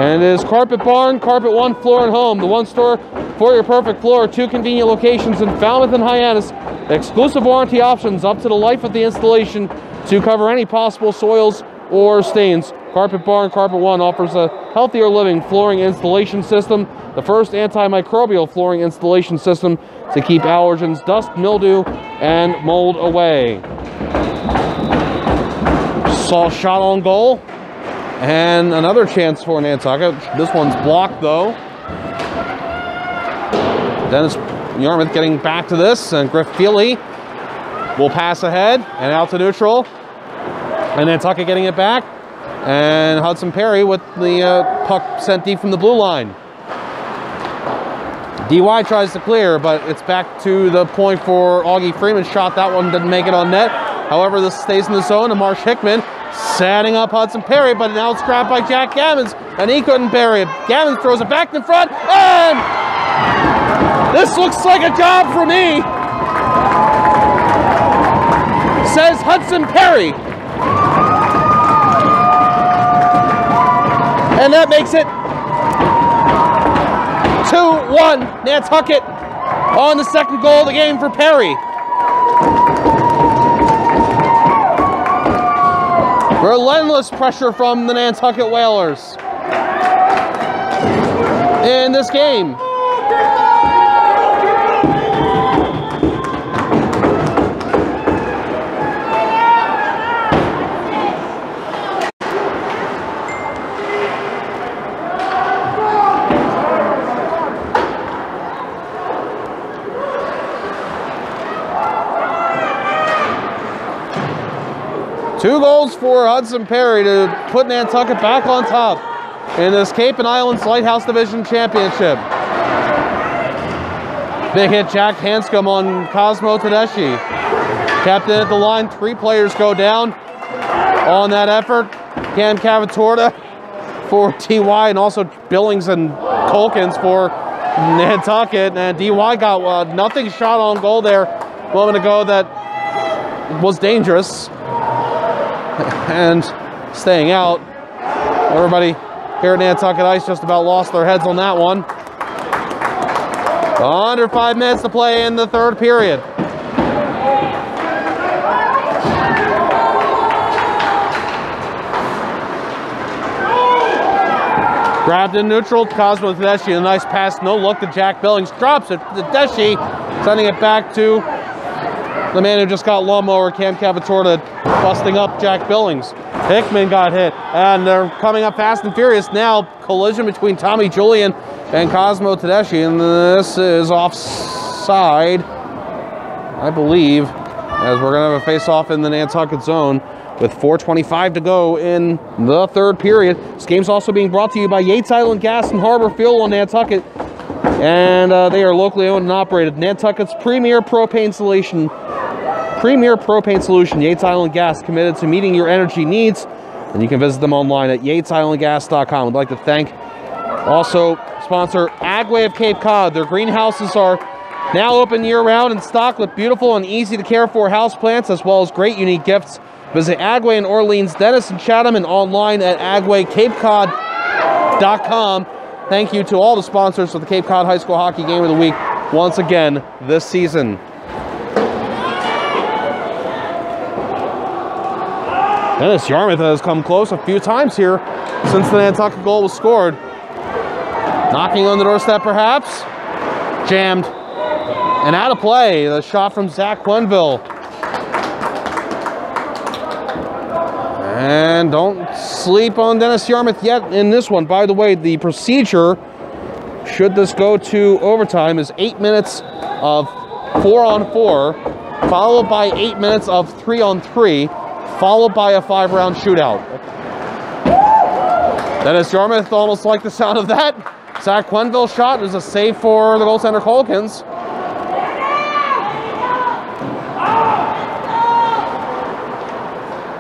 And it is Carpet Barn, Carpet One Floor and Home, the one store for your perfect floor. 2 convenient locations in Falmouth and Hyannis. Exclusive warranty options up to the life of the installation to cover any possible soils or stains. Carpet Barn, Carpet One offers a healthier living flooring installation system, the first antimicrobial flooring installation system to keep allergens, dust, mildew, and mold away. Saw a shot on goal. And another chance for Nantucket. This one's blocked, though. Dennis-Yarmouth getting back to this, and Griff Feely will pass ahead and out to neutral. And Nantucket getting it back. And Hudson Perry with the puck sent deep from the blue line. DY tries to clear, but it's back to the point for Augie Freeman's shot. That one didn't make it on net. However, this stays in the zone, and Marsh Hickman setting up Hudson Perry, but now it's grabbed by Jack Gammons, and he couldn't bury it. Gammons throws it back in front, and this looks like a job for me, says Hudson Perry. And that makes it 2-1 Nantucket on the second goal of the game for Perry. Relentless pressure from the Nantucket Whalers in this game. Two goals for Hudson Perry to put Nantucket back on top in this Cape and Islands Lighthouse Division Championship. Big hit Jack Hanscom on Cosmo Tedeschi. Kept in at the line, 3 players go down on that effort. Cam Cavatorta for DY, and also Billings and Colkins for Nantucket. And DY got nothing shot on goal there a moment ago that was dangerous. And staying out. Everybody here at Nantucket Ice just about lost their heads on that one. Under 5 minutes to play in the third period. Grabbed in neutral, Cosmo Tedeschi, a nice pass, no look to Jack Billings. Drops it, Tedeschi, sending it back to the man who just got lawnmower, Cam Cavatorta, busting up Jack Billings. Hickman got hit, and they're coming up fast and furious now. Collision between Tommy Julian and Cosmo Tedeschi, and this is offside, I believe, as we're going to have a face-off in the Nantucket zone with 4:25 to go in the third period. This game's also being brought to you by Yates Island Gas and Harbor Fuel on Nantucket, and they are locally owned and operated. Nantucket's premier propane solution, Yates Island Gas, committed to meeting your energy needs, and you can visit them online at yatesislandgas.com. We'd like to thank also sponsor Agway of Cape Cod. Their greenhouses are now open year-round and stocked with beautiful and easy-to-care-for houseplants, as well as great unique gifts. Visit Agway in Orleans, Dennis, and Chatham, and online at agwaycapecod.com. Thank you to all the sponsors of the Cape Cod High School Hockey Game of the Week once again this season. Dennis-Yarmouth has come close a few times here since the Nantucket goal was scored. Knocking on the doorstep, perhaps. Jammed. And out of play, the shot from Zach Quenville. And don't sleep on Dennis-Yarmouth yet in this one. By the way, the procedure, should this go to overtime, is 8 minutes of 4-on-4, followed by 8 minutes of 3-on-3, followed by a 5-round shootout. Dennis-Yarmouth almost like the sound of that. Zach Quenville's shot is a save for the goaltender Colkins.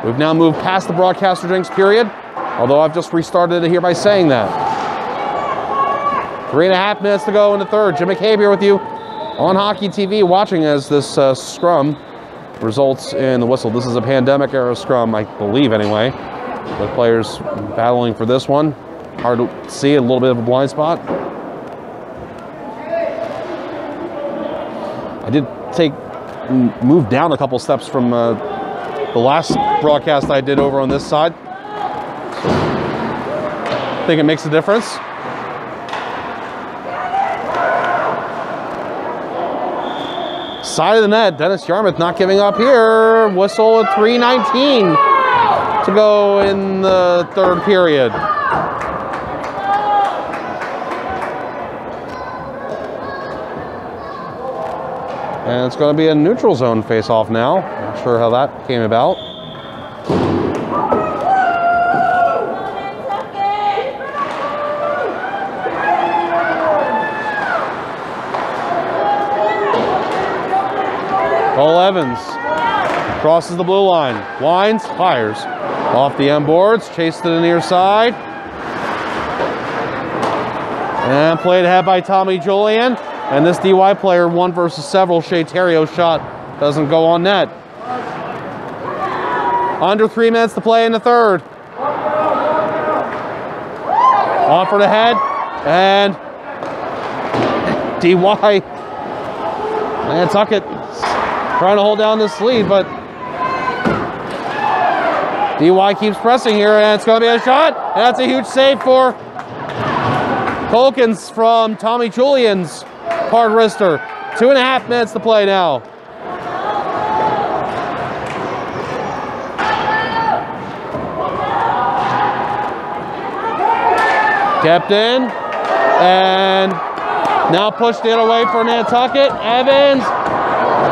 We've now moved past the broadcaster drinks period, although I've just restarted it here by saying that. 3.5 minutes to go in the third. Jim McCabe here with you on Hockey TV, watching as this scrum results in the whistle. This is a pandemic-era scrum, I believe anyway, with players battling for this one. Hard to see, a little bit of a blind spot. I did move down a couple steps from the last broadcast I did over on this side. I think it makes a difference. Side of the net, Dennis-Yarmouth not giving up here. Whistle at 3:19 to go in the third period. And it's going to be a neutral zone face-off now. Not sure how that came about. Cole Evans crosses the blue line, winds, fires. Off the end boards, chased to the near side. And played ahead by Tommy Julian. And this DY player, 1 versus several. Shea Terrio's shot doesn't go on net. Under 3 minutes to play in the third. Offered ahead, and DY Nantucket trying to hold down this lead, but DY keeps pressing here, and it's going to be a shot. And that's a huge save for Tolkins from Tommy Julian's hard wrister. 2.5 minutes to play now. Kept in, and now pushed it away for Nantucket. Evans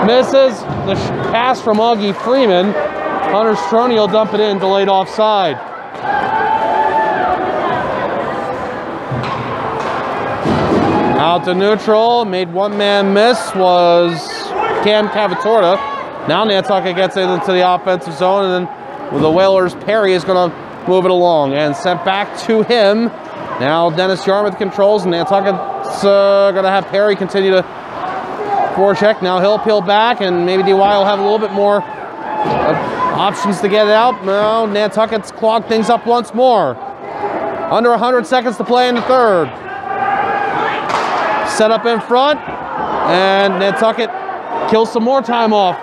misses the pass from Augie Freeman. Hunter Stroney will dump it in, delayed offside. Out to neutral, made 1-man miss was Cam Cavatorta. Now Nantucket gets it into the offensive zone, and then with the Whalers, Perry is going to move it along and sent back to him. Now Dennis-Yarmouth controls, and Nantucket's going to have Perry continue to forecheck. Now he'll peel back, and maybe DY will have a little bit more options to get it out. No, Nantucket's clogged things up once more. Under 100 seconds to play in the third. Set up in front, and Nantucket kills some more time off.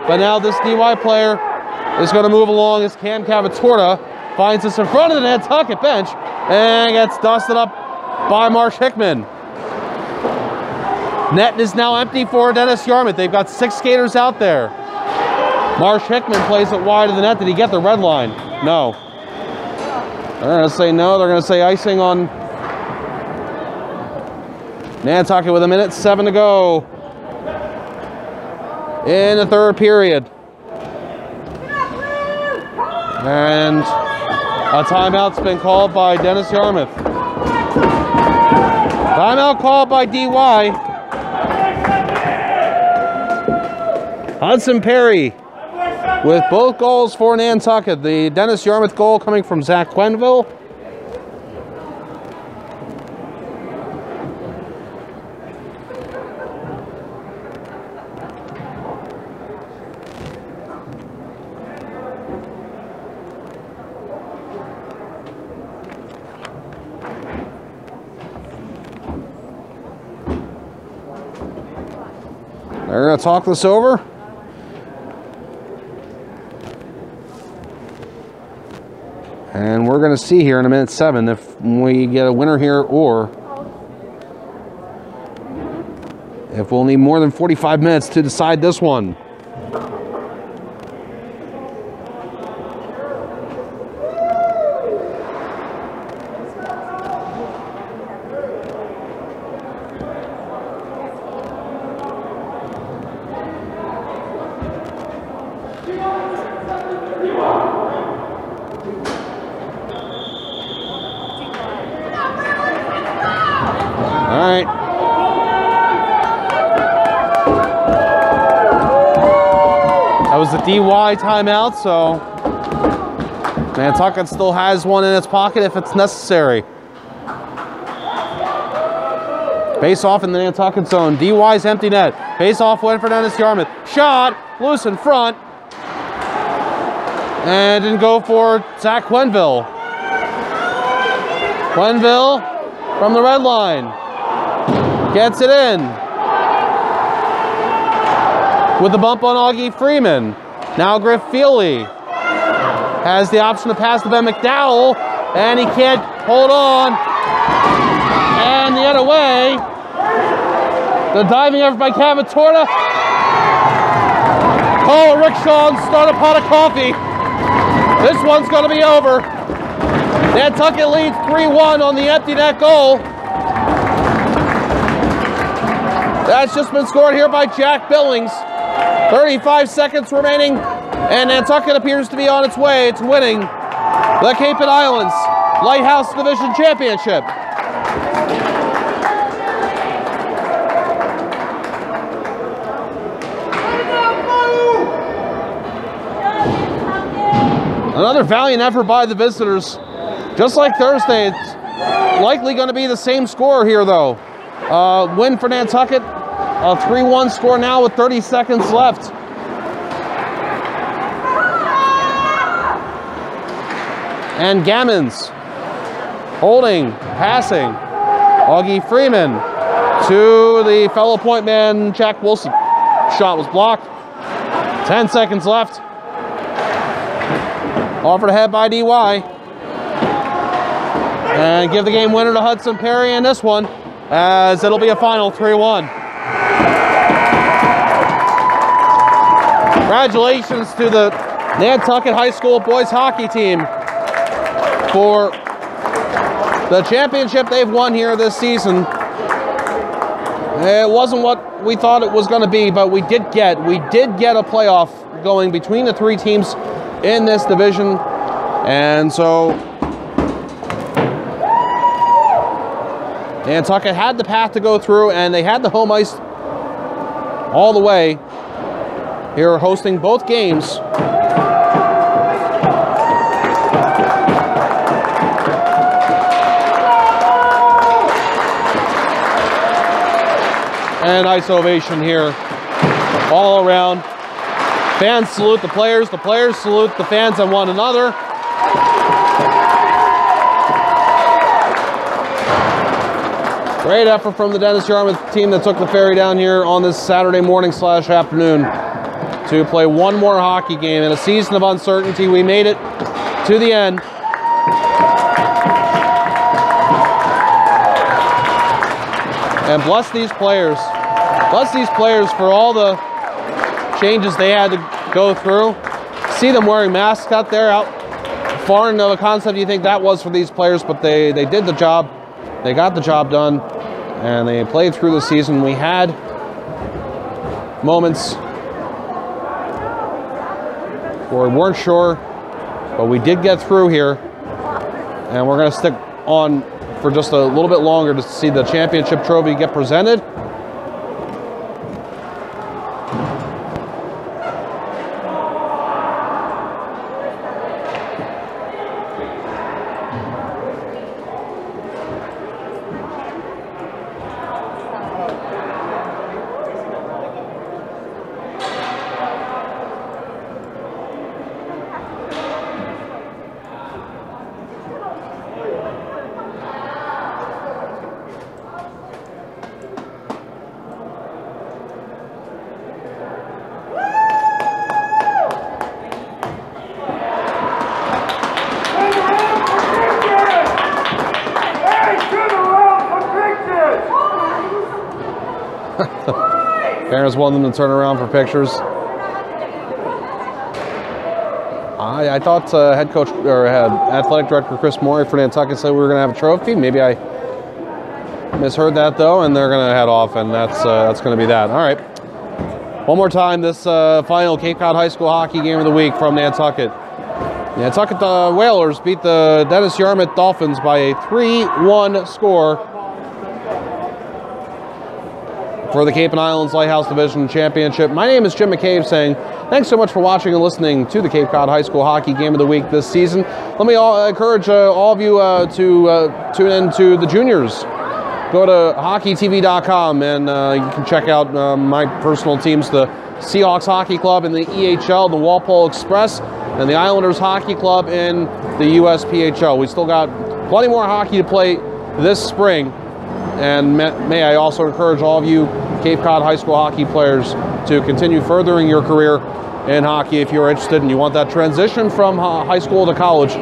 But now this DY player is going to move along as Cam Cavatorta finds us in front of the Nantucket bench and gets dusted up by Marsh Hickman. Net is now empty for Dennis-Yarmouth. They've got 6 skaters out there. Marsh Hickman plays it wide of the net. Did he get the red line? No. They're going to say no. They're going to say icing on Nantucket with 1:07 to go in the third period. And a timeout's been called by Dennis-Yarmouth. Timeout called by DY. Hudson Perry with both goals for Nantucket. The Dennis-Yarmouth goal coming from Zach Quenville. They're going to talk this over. And we're going to see here in 1:07 if we get a winner here or if we'll need more than 45 minutes to decide this one. The DY timeout, so Nantucket still has one in its pocket if it's necessary. Face off in the Nantucket zone. DY's empty net. Face off win for Dennis-Yarmouth. Shot loose in front, and didn't go for Zach Quenville. Quenville from the red line gets it in with the bump on Augie Freeman. Now Griff Feely has the option to pass to Ben McDowell, and he can't hold on. And the other way, the diving effort by Cavatorta. Call a rickshaw and start a pot of coffee. This one's going to be over. Nantucket leads 3-1 on the empty net goal. That's just been scored here by Jack Billings. 35 seconds remaining, and Nantucket appears to be on its way to winning the Cape and Islands Lighthouse Division Championship. Another valiant effort by the visitors. Just like Thursday, it's likely going to be the same score here, though. Win for Nantucket, a 3-1 score now with 30 seconds left. And Gammons holding, passing. Augie Freeman to the fellow point man, Jack Wilson. Shot was blocked. 10 seconds left. Offered ahead by DY. And give the game winner to Hudson Perry in this one, as it'll be a final 3-1. Congratulations to the Nantucket High School boys hockey team for the championship they've won here this season. It wasn't what we thought it was going to be, but we did get a playoff going between the three teams in this division. And so Nantucket had the path to go through, and they had the home ice all the way here, hosting both games. And nice ovation here all around. Fans salute the players salute the fans and one another. Great effort from the Dennis-Yarmouth team that took the ferry down here on this Saturday morning / afternoon to play one more hockey game. In a season of uncertainty, we made it to the end. And bless these players for all the changes they had to go through. See them wearing masks out there, out foreign of a concept you think that was for these players, but they did the job. They got the job done, and they played through the season. We had moments where we weren't sure, but we did get through here, and we're going to stick on for just a little bit longer to see the championship trophy get presented. Parents want them to turn around for pictures. I thought head coach or athletic director Chris Morey for Nantucket said we were going to have a trophy. Maybe I misheard that though, and they're going to head off, and that's going to be that. All right. One more time, this final Cape Cod High School hockey game of the week from Nantucket. Nantucket Whalers beat the Dennis-Yarmouth Dolphins by a 3-1 score for the Cape and Islands Lighthouse Division Championship. My name is Jim McCabe saying thanks so much for watching and listening to the Cape Cod High School Hockey Game of the Week this season. Let me encourage all of you to tune in to the juniors. Go to hockeytv.com and you can check out my personal teams, the Seahawks Hockey Club in the EHL, the Walpole Express, and the Islanders Hockey Club in the USPHL. We still got plenty more hockey to play this spring. And may I also encourage all of you Cape Cod High School hockey players to continue furthering your career in hockey if you're interested and you want that transition from high school to college.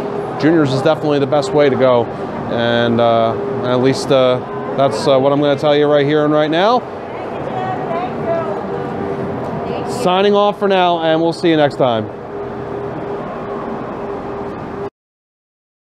Juniors is definitely the best way to go. And at least that's what I'm going to tell you right here and right now. Signing off for now, and we'll see you next time.